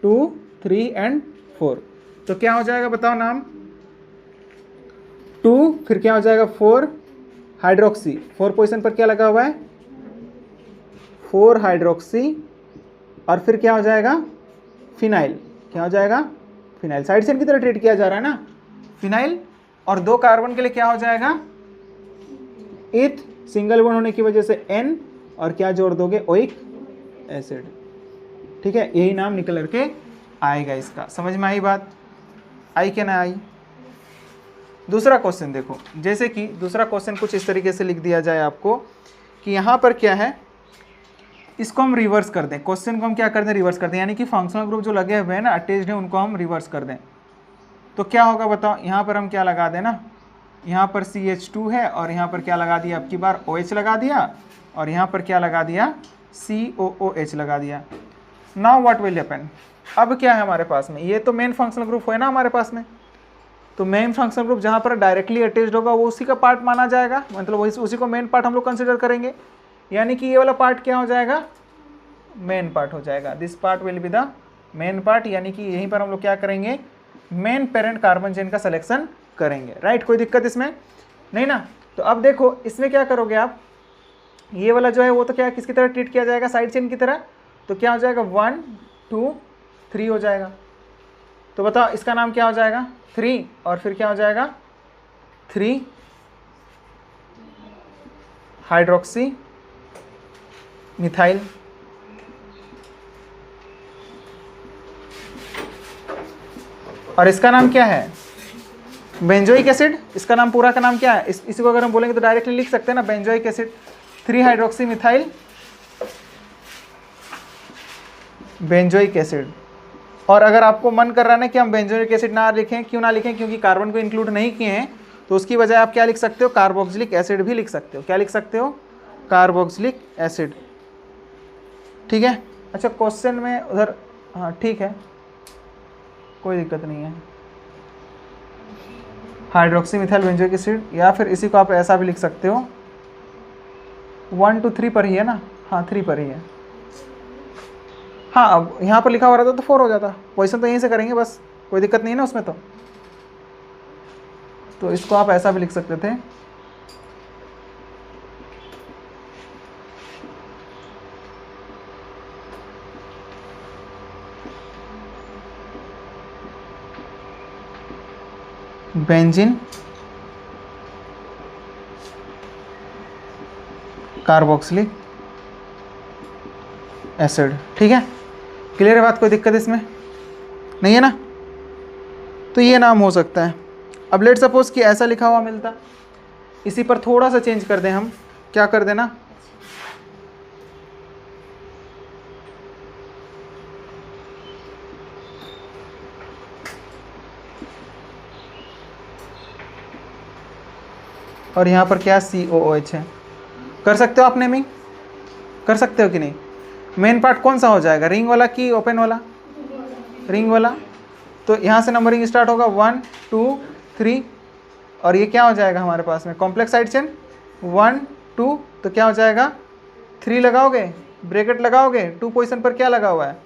2 3 एंड 4। तो क्या हो जाएगा बताओ नाम, 2, फिर क्या हो जाएगा 4 हाइड्रोक्सी, 4 पोजीशन पर क्या लगा हुआ है, 4 हाइड्रोक्सी, और फिर क्या हो जाएगा, फिनाइल, क्या हो जाएगा, फिनाइल, साइड चेन की तरह ट्रीट किया जा रहा है ना, फिनाइल। और 2 कार्बन के लिए क्या हो जाएगा, इथ, सिंगल बॉन्ड होने की वजह से N, और क्या जोड़ दोगे, ओइक एसिड, ठीक है। यही नाम निकल करके आएगा इसका। समझ में आई बात, आई क्या ना आई। दूसरा क्वेश्चन देखो, जैसे कि दूसरा क्वेश्चन कुछ इस तरीके से लिख दिया जाए आपको कि यहाँ पर क्या है, इसको हम रिवर्स कर दें, क्वेश्चन को हम क्या कर दें, रिवर्स कर दें, यानी कि फंक्शनल ग्रुप जो लगे हुए हैं ना, अटैच्ड है, उनको हम रिवर्स कर दें। तो क्या होगा बताओ, यहाँ पर हम क्या लगा दें ना, यहाँ पर CH2 है, और यहाँ पर क्या लगा दिया, अब की बार OH लगा दिया, और यहाँ पर क्या लगा दिया, COOH लगा दिया। नाउ व्हाट विल हैपन, अब क्या है हमारे पास में, ये तो मेन फंक्शनल ग्रुप है ना हमारे पास में, तो मेन फंक्शनल ग्रुप जहाँ पर डायरेक्टली अटैच्ड होगा वो उसी का पार्ट माना जाएगा, मतलब वही उसी को मेन पार्ट हम लोग कंसिडर करेंगे। यानी कि ये वाला पार्ट क्या हो जाएगा, मेन पार्ट हो जाएगा, this part will be the main part, यानी कि यहीं पर हम लोग क्या करेंगे, मेन पेरेंट कार्बन चेन का सिलेक्शन करेंगे। राइट, कोई दिक्कत इसमें नहीं ना। तो अब देखो इसमें क्या करोगे आप, ये वाला जो है वो तो क्या किसकी तरह ट्रीट किया जाएगा, साइड चेन की तरह। तो क्या हो जाएगा, 1 2 3 हो जाएगा। तो बताओ इसका नाम क्या हो जाएगा, 3, और फिर क्या हो जाएगा, 3 हाइड्रोक्सी मिथाइल, और इसका नाम क्या है, बेंजोइक एसिड। इसका नाम पूरा का नाम क्या है, इसी को अगर हम बोलेंगे तो डायरेक्टली लिख सकते हैं ना, benzoic acid, 3 hydroxy methyl benzoic acid. और अगर आपको मन कर रहा है ना कि हम बेंजोइक एसिड ना लिखें, क्यों ना लिखें, क्योंकि कार्बन को इंक्लूड नहीं किए हैं, तो उसकी बजाय आप क्या लिख सकते हो, कार्बोक्सिलिक एसिड भी लिख सकते हो। क्या लिख सकते हो, कार्बोक्सिलिक एसिड, ठीक है। अच्छा क्वेश्चन में उधर, हाँ ठीक है, कोई दिक्कत नहीं है, हाइड्रोक्सी मिथाइल बेंजोइक एसिड, या फिर इसी को आप ऐसा भी लिख सकते हो, 1 2 3 पर ही है ना, हाँ 3 पर ही है। हाँ अब यहाँ पर लिखा हुआ रहता तो 4 हो जाता, पोजीशन तो यहीं से करेंगे बस, कोई दिक्कत नहीं है ना उसमें। तो इसको आप ऐसा भी लिख सकते थे, बेंजीन कार्बोक्सिलिक एसिड, ठीक है। क्लियर है बात, कोई दिक्कत इसमें नहीं है ना। तो ये नाम हो सकता है। अब लेट सपोज कि ऐसा लिखा हुआ मिलता, इसी पर थोड़ा सा चेंज कर दें हम, क्या कर देना, और यहाँ पर क्या COOH है। कर सकते हो आप नेमिंग, कर सकते हो कि नहीं। मेन पार्ट कौन सा हो जाएगा, रिंग वाला कि ओपन वाला, रिंग वाला। तो यहाँ से नंबरिंग स्टार्ट होगा 1 2 3, और ये क्या हो जाएगा हमारे पास में, कॉम्प्लेक्स साइड चेन 1 2, तो क्या हो जाएगा 3 लगाओगे, ब्रैकेट लगाओगे, 2 पोजीशन पर क्या लगा हुआ है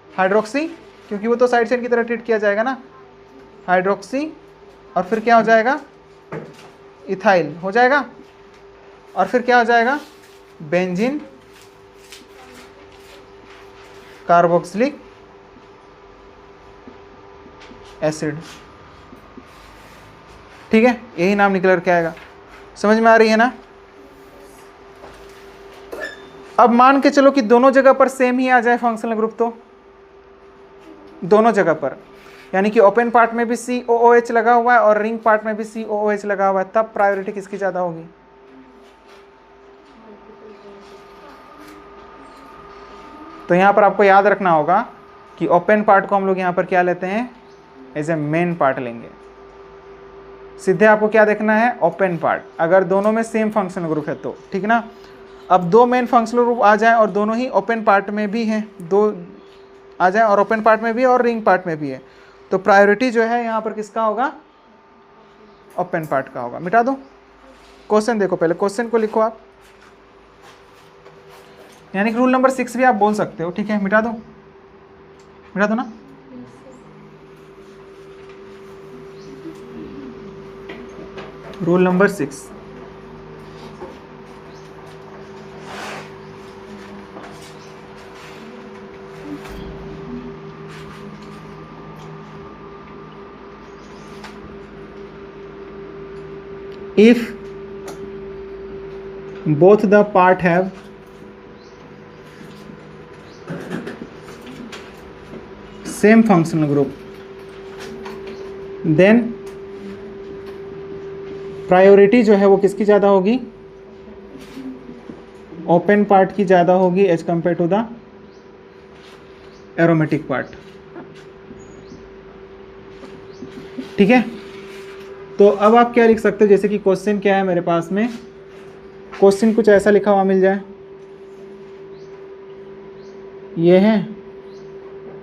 हाइड्रोक्सी, क्योंकि वो तो साइड चेन की तरह ट्रीट किया जाएगा ना, हाइड्रोक्सी, और फिर क्या हो जाएगा इथाइल हो जाएगा, और फिर क्या हो जाएगा बेंजीन कार्बोक्सिलिक एसिड। ठीक है, यही नाम निकल कर के आएगा। समझ में आ रही है ना। अब मान के चलो कि दोनों जगह पर सेम ही आ जाए फंक्शनल ग्रुप, तो दोनों जगह पर, यानी कि ओपन पार्ट में भी COOH लगा हुआ है और रिंग पार्ट में भी COOH लगा हुआ है, तब प्रायोरिटी किसकी ज़्यादा होगी। तो यहाँ पर आपको याद रखना होगा कि ओपन पार्ट को हम लोग यहाँ पर क्या लेते हैं, एज ए मेन पार्ट लेंगे। सीधे आपको क्या देखना है, ओपन पार्ट, अगर दोनों में सेम फंक्शनल ग्रुप है तो, ठीक ना। अब 2 मेन फंक्शनल ग्रुप आ जाए और दोनों ही ओपन पार्ट में भी हैं, 2 आ जाए और ओपन पार्ट में भी और रिंग पार्ट में भी है, तो प्रायोरिटी जो है यहाँ पर किसका होगा, ओपन पार्ट का होगा। मिटा दो क्वेश्चन, देखो पहले क्वेश्चन को लिखो आप, यानी कि रूल नंबर 6 भी आप बोल सकते हो। ठीक है, मिटा दो, मिटा दो ना। Rule number 6, if both the part have same functional group, then priority जो है वो किसकी ज़्यादा होगी, ओपन पार्ट की ज़्यादा होगी as compare to the aromatic part. ठीक है, तो अब आप क्या लिख सकते हो, जैसे कि क्वेश्चन क्या है मेरे पास में, क्वेश्चन कुछ ऐसा लिखा हुआ मिल जाए, ये है,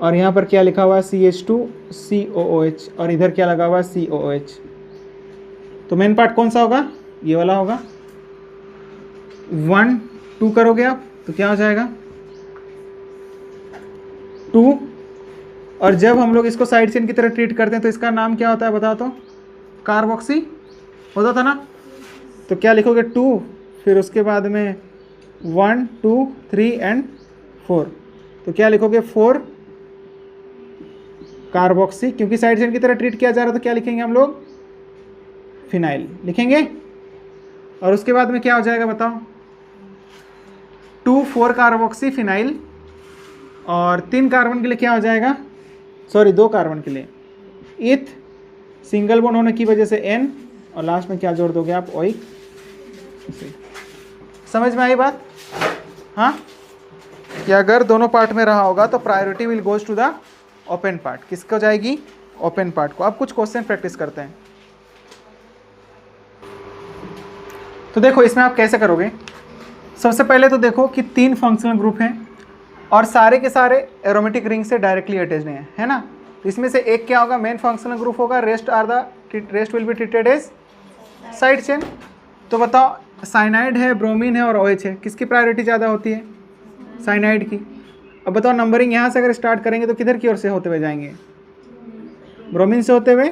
और यहाँ पर क्या लिखा हुआ है CH2COOH, और इधर क्या लगा हुआ है COOH। तो मेन पार्ट कौन सा होगा, ये वाला होगा। 1 2 करोगे आप तो क्या हो जाएगा 2, और जब हम लोग इसको साइड चेन की तरह ट्रीट करते हैं तो इसका नाम क्या होता है बताओ तो, कार्बोक्सी होता था ना। तो क्या लिखोगे 2, फिर उसके बाद में 1 2 3 एंड 4, तो क्या लिखोगे 4 कार्बोक्सी, क्योंकि साइड चेन की तरह ट्रीट किया जा रहा है तो क्या लिखेंगे हम लोग, फिनाइल लिखेंगे। और उसके बाद में क्या हो जाएगा बताओ, 2 4 कार्बोक्सी फिनाइल, और 3 कार्बन के लिए क्या हो जाएगा, सॉरी 2 कार्बन के लिए इथ, सिंगल बॉन्ड होने की वजह से N, और लास्ट में क्या जोड़ दोगे आप, ओइक। समझ में आई बात। हाँ, कि अगर दोनों पार्ट में रहा होगा तो priority will goes to the open part, किसको जाएगी, ओपन पार्ट को। अब कुछ क्वेश्चन प्रैक्टिस करते हैं। तो देखो इसमें आप कैसे करोगे, सबसे पहले तो देखो कि 3 फंक्शनल ग्रुप हैं और सारे के सारे एरोमेटिक रिंग से डायरेक्टली अटैच्ड हैं, है ना। इसमें से एक क्या होगा, मेन फंक्शनल ग्रुप होगा, rest will be treated as side chain. तो बताओ साइनाइड है, ब्रोमीन है और OH है, किसकी प्रायोरिटी ज़्यादा होती है, साइनाइड की। अब बताओ नंबरिंग यहाँ से अगर स्टार्ट करेंगे तो किधर की ओर से होते हुए जाएंगे, ब्रोमीन से होते हुए,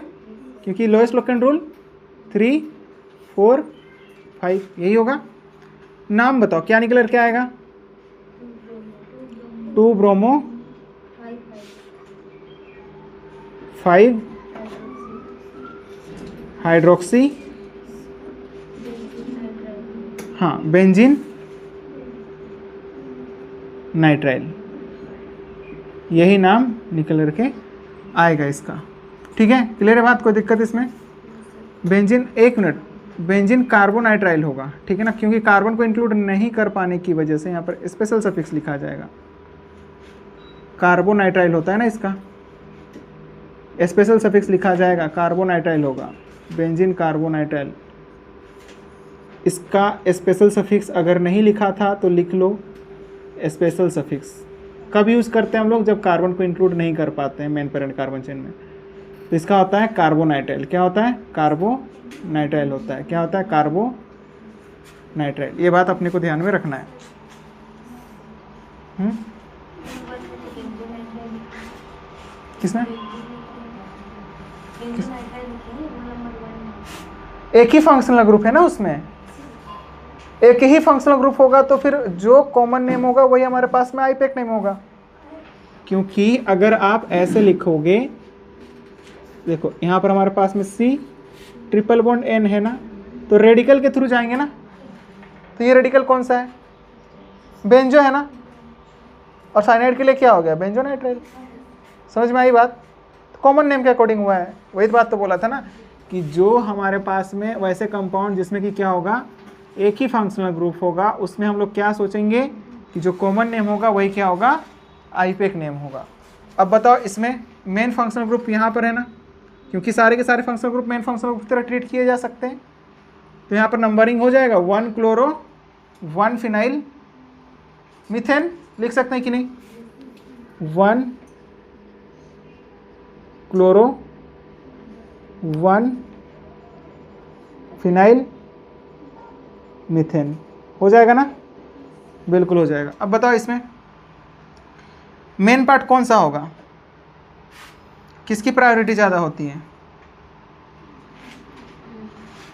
क्योंकि लोएस्ट लोकेंट रूल 3 4 5 यही होगा। नाम बताओ क्या निकल के आएगा, 2 ब्रोमो 5 हाइड्रोक्सी, हाँ बेंजीन नाइट्राइल, यही नाम निकल करके आएगा इसका। ठीक है, क्लियर है बात, कोई दिक्कत इसमें। बेंजीन, एक मिनट, बेंजीन कार्बोनाइट्राइल होगा, ठीक है ना, क्योंकि कार्बन को इंक्लूड नहीं कर पाने की वजह से यहाँ पर स्पेशल सफिक्स लिखा जाएगा। कार्बोनाइट्राइल होता है ना, इसका स्पेशल सफिक्स लिखा जाएगा, कार्बोनाइट्राइल होगा, बेंजीन कार्बोनाइट्राइल। इसका स्पेशल सफिक्स अगर नहीं लिखा था तो लिख लो स्पेशल सफिक्स। कब यूज़ करते हैं हम लोग, जब कार्बन को इंक्लूड नहीं कर पाते हैं मेन पेरेंट कार्बन चेन में, तो इसका होता है कार्बोनाइट्राइल। क्या होता है, कार्बोनाइट्राइल होता है। क्या होता है, नाइट्राइल। ये बात अपने को ध्यान में रखना है। किसमें? एक ही फंक्शनल ग्रुप है ना, उसमें एक ही फंक्शनल ग्रुप होगा तो फिर जो कॉमन नेम होगा वही हमारे पास में आईपैक नेम होगा। क्योंकि अगर आप ऐसे लिखोगे, देखो यहाँ पर हमारे पास में C ट्रिपल बॉन्ड N है ना, तो रेडिकल के थ्रू जाएंगे ना, तो ये रेडिकल कौन सा है? बेंजो है ना, और साइनाइड के लिए क्या हो गया? Benzonitrile. समझ में आई बात? तो कॉमन नेम के अकॉर्डिंग हुआ है। वही बात तो बोला था ना कि जो हमारे पास में वैसे कंपाउंड जिसमें कि क्या होगा, एक ही फंक्शनल ग्रुप होगा, उसमें हम लोग क्या सोचेंगे कि जो कॉमन नेम होगा वही क्या होगा? आईपैक नेम होगा। अब बताओ, इसमें मेन फंक्शनल ग्रुप यहाँ पर है ना, क्योंकि सारे के सारे functional group main functional group की तरह ट्रीट किए जा सकते हैं, तो यहाँ पर नंबरिंग हो जाएगा 1 क्लोरो 1 फिनाइल मीथेन, लिख सकते हैं कि नहीं? 1 क्लोरो 1 फिनाइल मीथेन, हो जाएगा ना? बिल्कुल हो जाएगा। अब बताओ इसमें मेन पार्ट कौन सा होगा, किसकी प्रायोरिटी ज़्यादा होती है?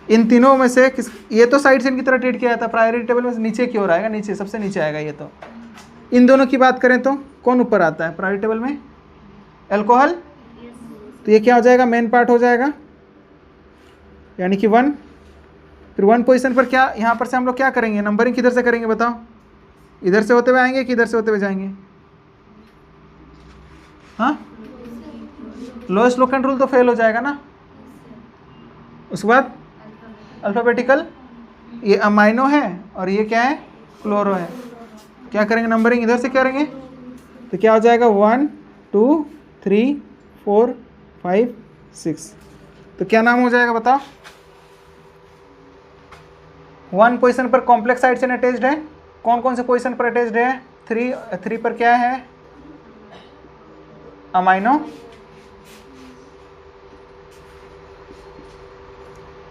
इन तीनों में से किस? ये तो साइड चेन की तरह ट्रीट किया जाता है, प्रायोरिटी टेबल में से नीचे की ओर आएगा, नीचे सबसे नीचे आएगा ये। तो इन दोनों की बात करें तो कौन ऊपर आता है प्रायोरिटी टेबल में? अल्कोहल। तो ये क्या हो जाएगा? मेन पार्ट हो जाएगा, यानी कि 1। फिर 1 पोजीशन पर क्या, यहाँ पर से हम लोग क्या करेंगे? नंबरिंग किधर से करेंगे बताओ? इधर से होते हुए आएंगे कि इधर से होते हुए जाएंगे? हाँ, लोएस्ट लोकेंट रूल तो फेल हो जाएगा ना। उसके बाद अल्फाबेटिकल, ये अमाइनो है और ये क्या है? क्लोरो है। क्या करेंगे? नंबरिंग इधर से करेंगे, तो क्या हो जाएगा? 1 2 3 4 5 6। तो क्या नाम हो जाएगा बताओ? 1 पोजीशन पर कॉम्प्लेक्स साइड चेन अटैच्ड है। कौन कौन से पोजीशन पर अटैच्ड है? 3 पर क्या है? अमाइनो,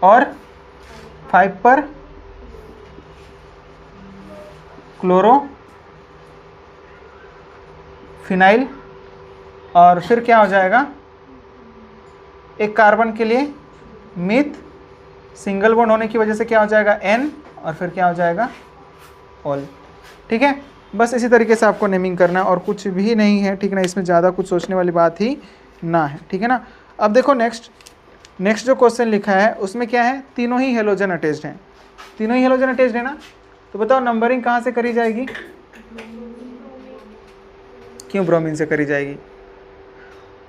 और 5 पर क्लोरो फिनाइल, और फिर क्या हो जाएगा? एक कार्बन के लिए मिथ, सिंगल बॉन्ड होने की वजह से क्या हो जाएगा? N, और फिर क्या हो जाएगा? ऑल। ठीक है, बस इसी तरीके से आपको नेमिंग करना है और कुछ भी नहीं है, ठीक है ना? इसमें ज़्यादा कुछ सोचने वाली बात ही ना है, ठीक है ना? अब देखो नेक्स्ट जो क्वेश्चन लिखा है उसमें क्या है? तीनों ही हेलोजन अटैच्ड हैं। तीनों ही हेलोजन अटैच्ड है ना, तो बताओ नंबरिंग कहाँ से करी जाएगी? क्यों ब्रोमीन से करी जाएगी?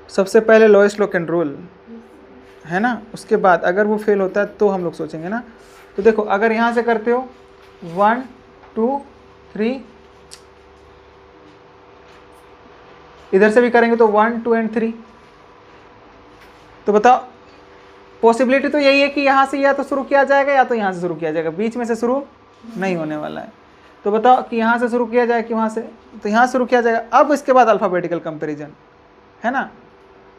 सबसे पहले लोएस्ट लोकेंट रूल है ना, उसके बाद अगर वो फेल होता है तो हम लोग सोचेंगे ना। तो देखो, अगर यहाँ से करते हो 1 2 3, इधर से भी करेंगे तो 1 2 एंड 3, तो बताओ पॉसिबिलिटी तो यही है कि यहाँ से या तो शुरू किया जाएगा या तो यहाँ से शुरू किया जाएगा, बीच में से शुरू नहीं होने वाला है। तो बताओ कि यहाँ से शुरू किया जाए कि वहाँ से? तो यहाँ शुरू किया जाएगा। अब इसके बाद अल्फ़ाबेटिकल कंपैरिजन है ना।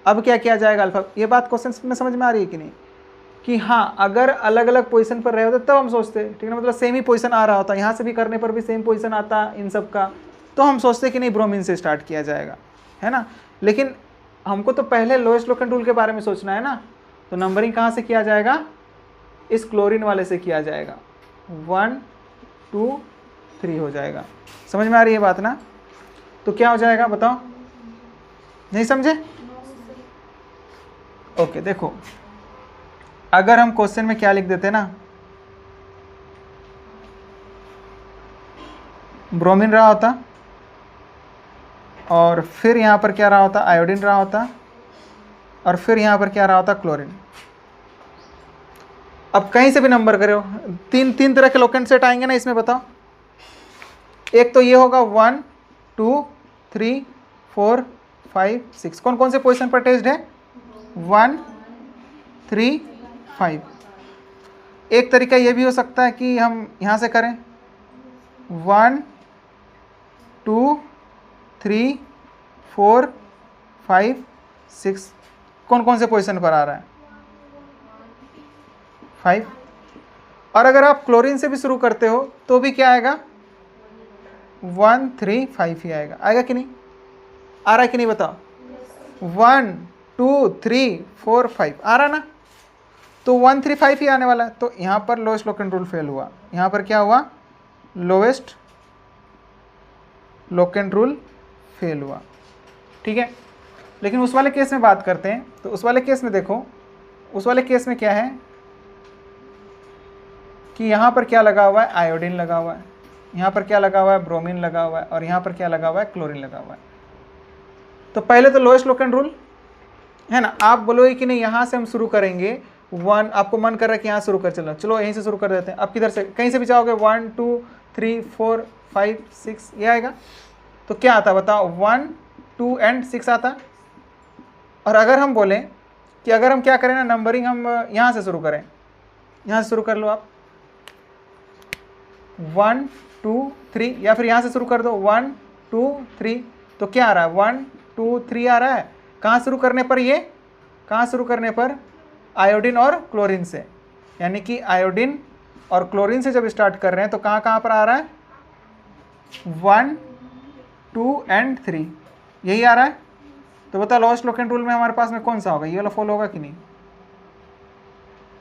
अब क्या किया जाएगा? अल्फ़ा, ये बात क्वेश्चन में समझ में आ रही है कि नहीं? कि हाँ, अगर अलग अलग पोजीशन पर रहे होते तब हम सोचते, ठीक है, मतलब सेम ही पोजीशन आ रहा होता, यहाँ से भी करने पर भी सेम पोजीशन आता इन सब का, तो हम सोचते कि नहीं ब्रोमीन से स्टार्ट किया जाएगा, है ना। लेकिन हमको तो पहले लोएस्ट लोकेंट रूल के बारे में सोचना है ना, तो नंबरिंग कहाँ से किया जाएगा? इस क्लोरीन वाले से किया जाएगा। 1 2 3 हो जाएगा। समझ में आ रही है बात ना? तो क्या हो जाएगा बताओ? नहीं समझे? ओके, देखो अगर हम क्वेश्चन में क्या लिख देते ना, ब्रोमीन रहा होता और फिर यहाँ पर क्या रहा होता? आयोडीन रहा होता, और फिर यहाँ पर क्या रहा होता? क्लोरीन। अब कहीं से भी नंबर करो, तीन तरह के लोकेंट सेट आएंगे ना इसमें, बताओ। एक तो ये होगा 1 2 3 4 5 6, कौन कौन से पोजीशन पर अटैच्ड है? 1 3 5। एक तरीका ये भी हो सकता है कि हम यहाँ से करें 1 2 3 4 5 6, कौन कौन से पोजीशन पर आ रहा है? 5। और अगर आप क्लोरीन से भी शुरू करते हो तो भी क्या आएगा, 135 ही आएगा। आएगा कि नहीं, आ रहा है कि नहीं बताओ, 1 2 3 4 5 आ रहा ना, तो 135 ही आने वाला है। तो यहाँ पर लोएस्ट लोकेंट रूल फेल हुआ, यहाँ पर क्या हुआ, लोएस्ट लोकेंट रूल फेल हुआ। ठीक है, लेकिन उस वाले केस में बात करते हैं। तो उस वाले केस में देखो, उस वाले केस में क्या है कि यहाँ पर क्या लगा हुआ है, आयोडीन लगा हुआ है, यहाँ पर क्या लगा हुआ है, ब्रोमीन लगा हुआ है, और यहाँ पर क्या लगा हुआ है, क्लोरीन लगा हुआ है। तो पहले तो लोएस्ट लोकेंट रूल है ना, आप बोलोगे कि नहीं यहाँ से हम शुरू करेंगे, 1, आपको मन कर रहा है कि यहाँ शुरू कर, चलो चलो यहीं से शुरू कर देते हैं। अब किधर से, कहीं से भी जाओगे, 1 2 3 4 5 6 ये आएगा। तो क्या आता बताओ, 1 2 एंड 6 आता। और अगर हम बोलें कि अगर हम क्या करें ना, नंबरिंग हम यहाँ से शुरू करें, यहाँ से शुरू कर लो आप, 1 2 3, या फिर यहाँ से शुरू कर दो 1 2 3, तो क्या आ रहा है, 1 2 3 आ रहा है। कहाँ शुरू करने पर, ये कहाँ शुरू करने पर, आयोडीन और क्लोरीन से। यानी कि आयोडीन और क्लोरीन से जब स्टार्ट कर रहे हैं तो कहाँ कहाँ पर आ रहा है, 1 2 एंड 3 यही आ रहा है। तो बताओ लोएस्ट लोकेंट रूल में हमारे पास में कौन सा होगा, ये वाला फॉलो होगा कि नहीं।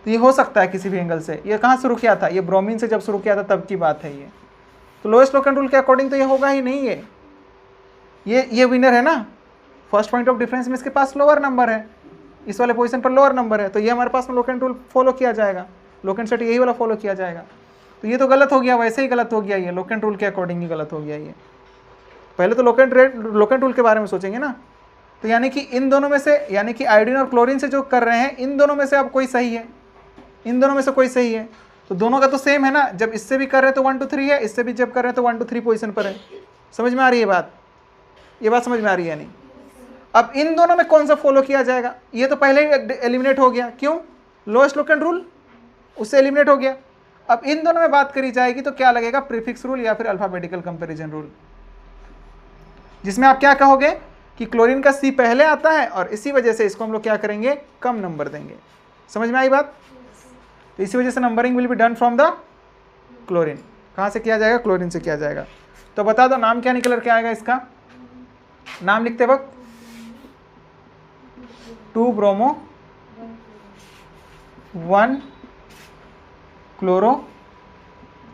तो ये हो सकता है किसी भी एंगल से। ये कहाँ शुरू किया था, ये ब्रोमीन से जब शुरू किया था तब की बात है ये। तो लोएस्ट लोकेंट रूल के अकॉर्डिंग तो ये होगा ही नहीं। ये विनर है ना, फर्स्ट पॉइंट ऑफ डिफरेंस में इसके पास लोअर नंबर है, इस वाले पोजीशन पर लोअर नंबर है, तो ये हमारे पास में लोकेंट रूल फॉलो किया जाएगा, लोकेंट सेट यही वाला फॉलो किया जाएगा। तो ये तो गलत हो गया, वैसे ही गलत हो गया, ये लोकेंट रूल के अकॉर्डिंग ही गलत हो गया ये। पहले तो लोकेंट रूल के बारे में सोचेंगे ना। तो यानी कि इन दोनों में से, यानी कि आयोडीन और क्लोरीन से जो कर रहे हैं, इन दोनों में से अब कोई सही है, इन दोनों में से कोई सही है। तो दोनों का तो सेम है ना, जब इससे भी कर रहे हैं तो 1 2 3 है, इससे भी जब कर रहे हैं तो 1 2 3 पोजीशन पर है। समझ में आ रही है बात, ये बात समझ में आ रही है नहीं। अब इन दोनों में कौन सा फॉलो किया जाएगा, ये तो पहले ही एलिमिनेट हो गया, क्यों, लोएस्ट लोकेंट रूल उससे एलिमिनेट हो गया। अब इन दोनों में बात करी जाएगी तो क्या लगेगा, प्रीफिक्स रूल या फिर अल्फाबेटिकल कंपैरिजन रूल, जिसमें आप क्या कहोगे कि क्लोरीन का सी पहले आता है और इसी वजह से इसको हम लोग क्या करेंगे, कम नंबर देंगे। समझ में आई बात। तो इसी वजह से numbering will be done from the chlorine. कहाँ से किया जाएगा, क्लोरीन से किया जाएगा। तो बता दो नाम क्या निकल के आएगा इसका, नाम लिखते वक्त 2 ब्रोमो 1 क्लोरो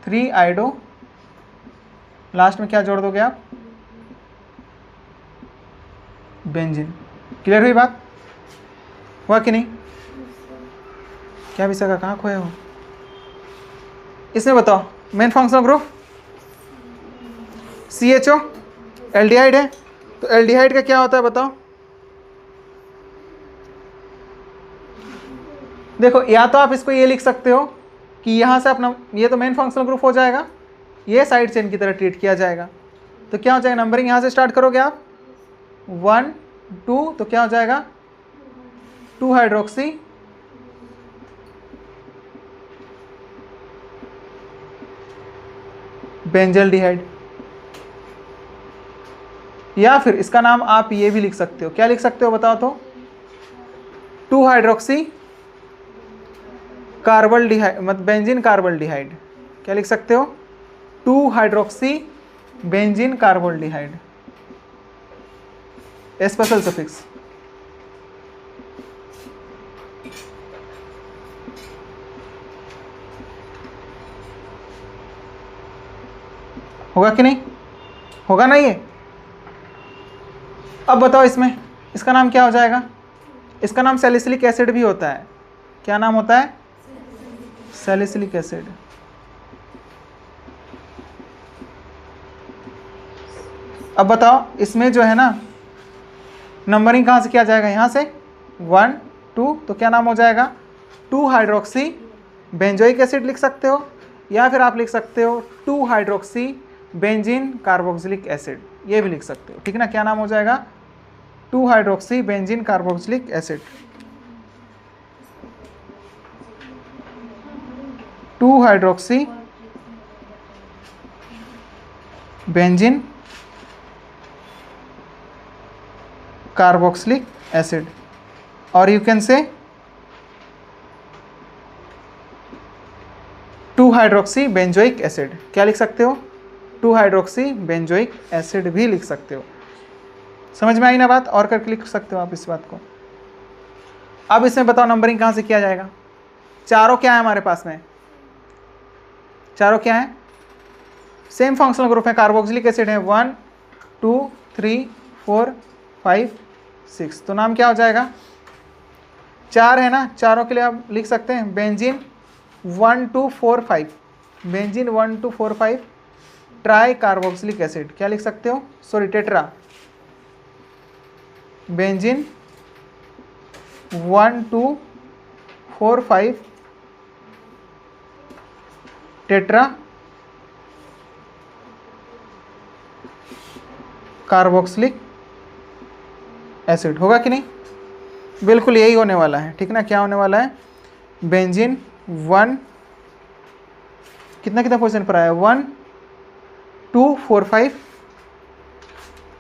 3 आइडो, लास्ट में क्या जोड़ दोगे आप, बेंजीन। क्लियर हुई बात, हुआ कि नहीं। क्या विषय का, कहाँ खोए हो। इसमें बताओ main functional group CHO aldehyde है। तो एल्डिहाइड का क्या होता है बताओ। देखो या तो आप इसको ये लिख सकते हो कि यहाँ से अपना, ये तो मेन फंक्शनल ग्रुप हो जाएगा, ये साइड चेन की तरह ट्रीट किया जाएगा। तो क्या हो जाएगा, नंबरिंग यहाँ से स्टार्ट करोगे आप 1 2, तो क्या हो जाएगा 2 हाइड्रोक्सी बेंजल्डिहाइड, या फिर इसका नाम आप ये भी लिख सकते हो, क्या लिख सकते हो बताओ तो, 2 हाइड्रोक्सी कार्बल्डिहाइड, मतलब बेंजीन कार्बल्डिहाइड। क्या लिख सकते हो, 2 हाइड्रोक्सी बेंजीन कार्बल्डिहाइड, स्पेशल सफिक्स। होगा कि नहीं, होगा ना ये। अब बताओ इसमें इसका नाम क्या हो जाएगा, इसका नाम सैलिसिलिक एसिड भी होता है। क्या नाम होता है, सैलिसिलिक एसिड। अब बताओ इसमें जो है ना, नंबरिंग कहाँ से किया जाएगा, यहाँ से 1 2, तो क्या नाम हो जाएगा 2 हाइड्रोक्सी बेंजोइक एसिड लिख सकते हो, या फिर आप लिख सकते हो 2 हाइड्रोक्सी बेंजीन कार्बोक्सिलिक एसिड, ये भी लिख सकते हो। ठीक है ना, क्या नाम हो जाएगा 2 hydroxy benzene carboxylic acid, 2 hydroxy benzene carboxylic acid, और you can say 2 hydroxy benzoic acid, क्या लिख सकते हो? 2 हाइड्रोक्सी बेंजोइक एसिड भी लिख सकते हो। समझ में आई ना बात? और करके लिख सकते हो आप इस बात को। अब इसमें बताओ नंबरिंग कहाँ से किया जाएगा? चारों क्या है हमारे पास में? चारों क्या है? सेम फंक्शनल ग्रुप है, कार्बोक्सिलिक एसिड है, 1 2 3 4 5 6। तो नाम क्या हो जाएगा? 4 है ना, चारों के लिए आप लिख सकते हैं benzene 1 2 4 5, benzene 1 2 4 5 try carboxylic acid, क्या लिख सकते हो? Sorry, tetra, benzene 1 2 4 5 tetra carboxylic acid. होगा कि नहीं? बिल्कुल यही होने वाला है, ठीक ना? क्या होने वाला है? बेंजीन 1 कितना कितना पोजीशन पर आया? 1 2 4 5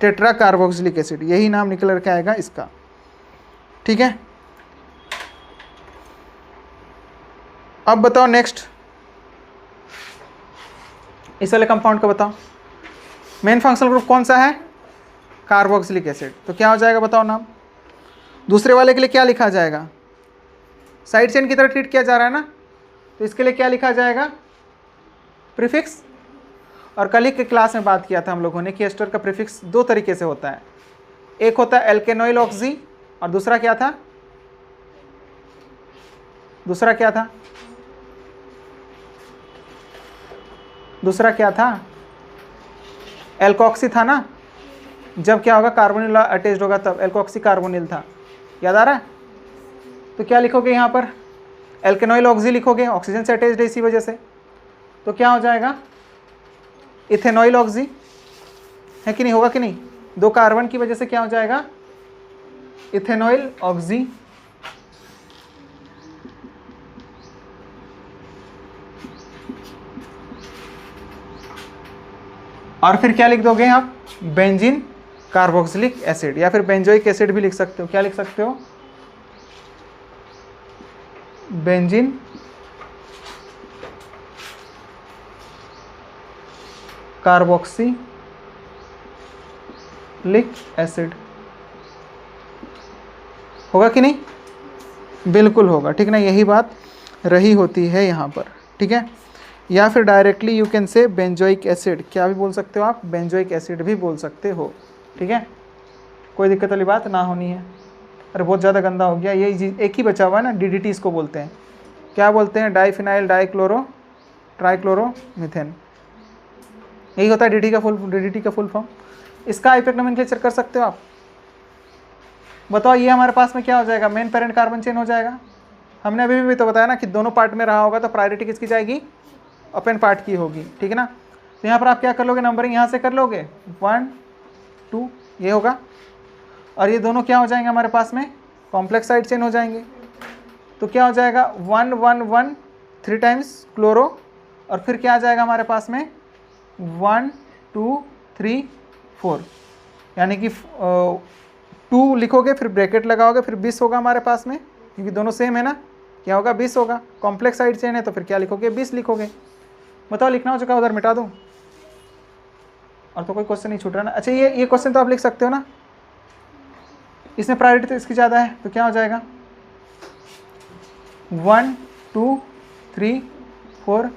टेट्रा कार्बोक्सिलिक एसिड, यही नाम निकल करके आएगा इसका, ठीक है? अब बताओ नेक्स्ट, इस वाले कंपाउंड का बताओ। मेन फंक्शनल ग्रुप कौन सा है? Carboxylic acid. तो क्या हो जाएगा बताओ नाम? दूसरे वाले के लिए क्या लिखा जाएगा? साइड चेन की तरह ट्रीट किया जा रहा है ना, तो इसके लिए क्या लिखा जाएगा? प्रीफिक्स। और कल ही के क्लास में बात किया था हम लोगों ने कि एस्टर का प्रीफिक्स 2 तरीके से होता है, एक होता है एल्केनोइल ऑक्सी और दूसरा क्या था? दूसरा क्या था? दूसरा क्या था? एल्कोक्सी था ना, जब क्या होगा? कार्बोनिल अटैच्ड होगा तब एल्कोक्सी कार्बोनिल था, याद आ रहा है? तो क्या लिखोगे यहाँ पर? एल्केनोइल ऑक्सी लिखोगे, ऑक्सीजन से अटैच्ड है इसी वजह से, तो क्या हो जाएगा? इथेनॉइल ऑक्सी, है कि नहीं? होगा कि नहीं? 2 कार्बन की वजह से क्या हो जाएगा? Ethanoyl oxy. और फिर क्या लिख दोगे आप? बेंजीन कार्बोक्सिलिक एसिड, या फिर बेंजोइक एसिड भी लिख सकते हो। क्या लिख सकते हो? Benzene carboxylic acid. होगा कि नहीं? बिल्कुल होगा, ठीक ना? यही बात रही होती है यहाँ पर, ठीक है? या फिर directly you can say benzoic acid, क्या भी बोल सकते हो आप? बेंजोइक एसिड भी बोल सकते हो, ठीक है? कोई दिक्कत वाली बात ना होनी है। अरे बहुत ज़्यादा गंदा हो गया, यही एक ही बचा हुआ है ना, DDT इसको बोलते हैं। क्या बोलते हैं? डाइफिनाइल डाइक्लोरो ट्राइक्लोरो मीथेन, यही होता है DDT का फुल फॉर्म। इसका इफेक्ट नोमेनक्लेचर कर सकते हो आप? बताओ ये हमारे पास में क्या हो जाएगा? मेन पेरेंट कार्बन चेन हो जाएगा। हमने अभी भी तो बताया ना कि दोनों पार्ट में रहा होगा तो प्रायोरिटी किसकी जाएगी? ओपन पार्ट की होगी, ठीक है ना? तो यहाँ पर आप क्या कर लोगे? नंबरिंग यहाँ से कर लोगे, 1 2 ये होगा, और ये दोनों क्या हो जाएंगे हमारे पास में? कॉम्प्लेक्स साइड चेन हो जाएंगे। तो क्या हो जाएगा? 1 1 1 3 टाइम्स क्लोरो, और फिर क्या आ जाएगा हमारे पास में? 1 2 3 4, यानी कि 2 लिखोगे फिर ब्रैकेट लगाओगे फिर 20 होगा हमारे पास में, क्योंकि दोनों सेम है ना। क्या होगा? 20 होगा। कॉम्प्लेक्स साइड चेन है तो फिर क्या लिखोगे? 20 लिखोगे। बताओ लिखना हो चुका, उधर मिटा दूँ? और तो कोई क्वेश्चन नहीं छूट रहा ना? अच्छा ये क्वेश्चन तो आप लिख सकते हो ना, इसमें प्रायोरिटी तो इसकी ज़्यादा है, तो क्या हो जाएगा? 1 2 3 4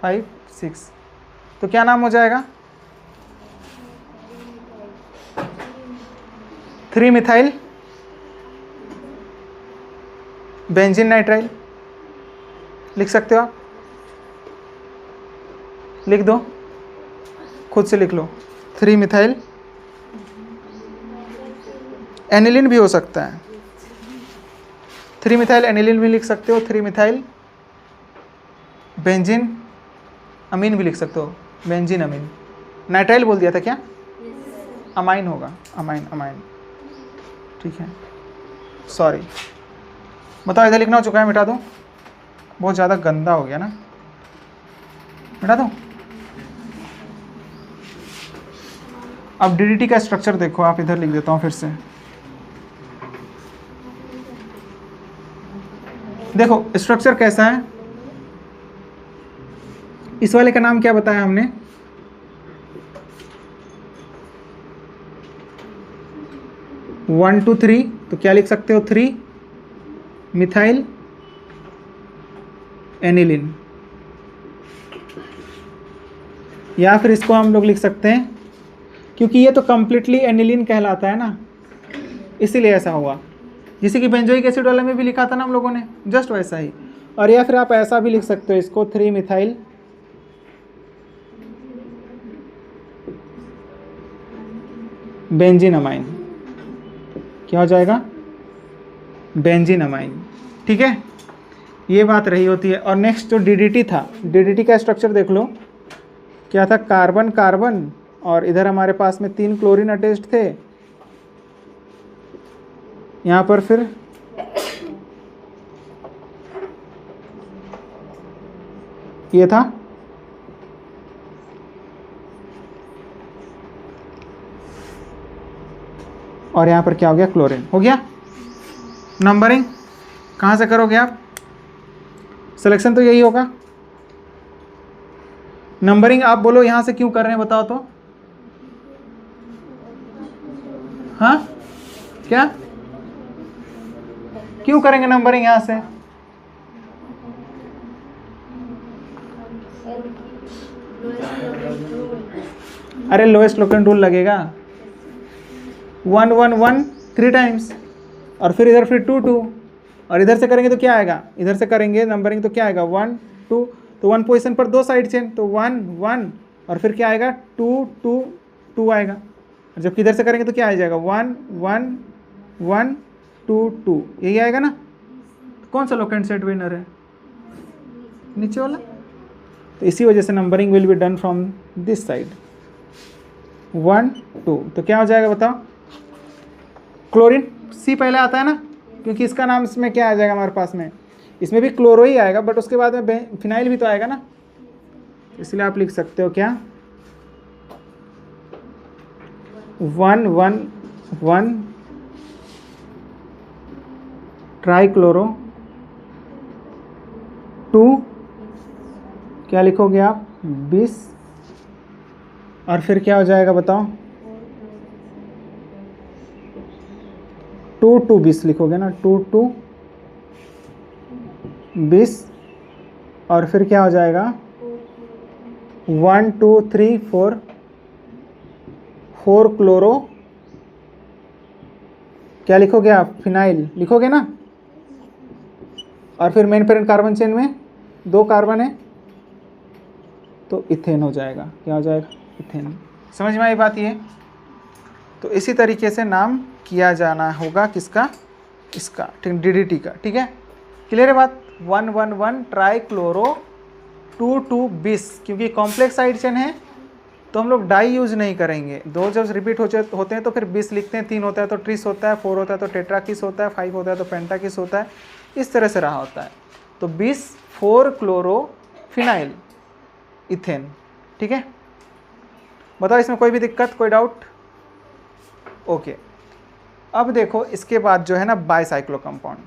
5 6, तो क्या नाम हो जाएगा? 3 मिथाइल बेंजीन नाइट्राइल लिख सकते हो आप? लिख दो, खुद से लिख लो। 3 मिथाइल एनिलिन भी हो सकता है, 3 मिथाइल एनिलिन भी लिख सकते हो, 3 मिथाइल बेंजीन अमीन भी लिख सकते हो, बेंजीन अमीन। नाइट्राइल बोल दिया था क्या? अमाइन होगा, अमाइन अमाइन, ठीक है, सॉरी। बताओ इधर लिखना हो चुका है, मिटा दूँ? बहुत ज़्यादा गंदा हो गया ना, मिटा दूँ? अब DDT का स्ट्रक्चर देखो आप, इधर लिख देता हूँ फिर से। देखो स्ट्रक्चर कैसा है, इस वाले का नाम क्या बताया हमने? वन टू थ्री, तो क्या लिख सकते हो? 3 मिथाइल एनिलिन। या फिर इसको हम लोग लिख सकते हैं, क्योंकि ये तो कंप्लीटली एनिलिन कहलाता है ना, इसीलिए ऐसा हुआ। जैसे कि बेंजोइक एसिड वाले में भी लिखा था ना हम लोगों ने, जस्ट वैसा ही। और या फिर आप ऐसा भी लिख सकते हो इसको, 3 मिथाइल बेंजीनमाइन। क्या हो जाएगा? बेंजीनमाइन। ठीक है, ये बात रही होती है। और नेक्स्ट जो डीडीटी था, डीडीटी का स्ट्रक्चर देख लो, क्या था? कार्बन कार्बन, और इधर हमारे पास में 3 क्लोरीन अटैच्ड थे। यहाँ पर फिर ये था और यहाँ पर क्या हो गया? क्लोरीन हो गया। नंबरिंग कहाँ से करोगे आप? सिलेक्शन तो यही होगा। नंबरिंग आप बोलो यहाँ से क्यों कर रहे हैं, बताओ तो। हाँ, क्या क्यों करेंगे नंबरिंग यहाँ से? अरे लोएस्ट लोकेंट रूल लगेगा। 1 1 1 3 टाइम्स, और फिर इधर फिर 2 2, और इधर से करेंगे तो क्या आएगा? इधर से करेंगे नंबरिंग तो क्या आएगा? 1 2, तो 1 पोजीशन पर 2 साइड चेन, तो 1 1, और फिर क्या आएगा? 2 2 2 आएगा। और जबकि इधर से करेंगे तो क्या आ जाएगा? 1 1 1 2 2, यही आएगा ना। तो कौन सा लोकेंट सेट विनर है? नीचे वाला। तो इसी वजह से numbering will be done from this side. 1 2, तो क्या हो जाएगा बताओ? क्लोरीन सी पहले आता है ना, क्योंकि इसका नाम इसमें क्या आ जाएगा हमारे पास में? इसमें भी क्लोरो ही आएगा, बट उसके बाद में फिनाइल भी तो आएगा ना, इसलिए आप लिख सकते हो क्या? 1 1 1 ट्राइक्लोरो 2, क्या लिखोगे आप? 20, और फिर क्या हो जाएगा बताओ? 2 2 20 लिखोगे ना, 2 2 20, और फिर क्या हो जाएगा? 1 2 3 4 4 क्लोरो, क्या लिखोगे आप? फिनाइल लिखोगे ना। और फिर मेन पेरेंट कार्बन चेन में 2 कार्बन है, तो इथेन हो जाएगा। क्या हो जाएगा? इथेन। समझ में आई बात ये? तो इसी तरीके से नाम किया जाना होगा किसका? इसका, ठीक, डीडीटी का। ठीक है, क्लियर है बात? 1 1 1 ट्राइक्लोरो 2 2 20, क्योंकि कॉम्प्लेक्स साइड चेन है तो हम लोग डाई यूज नहीं करेंगे। 2 जब रिपीट होते हैं तो फिर 20 लिखते हैं, 3 होता है तो ट्रिस होता है, 4 होता है तो टेट्राकिस होता है, 5 होता है तो पेंटाकिस होता है, इस तरह से रहा होता है। तो 20 4 क्लोरो फिनाइल इथेन। ठीक है, बताओ इसमें कोई भी दिक्कत, कोई डाउट? ओके, अब देखो इसके बाद जो है ना बाईसाइक्लो कंपाउंड।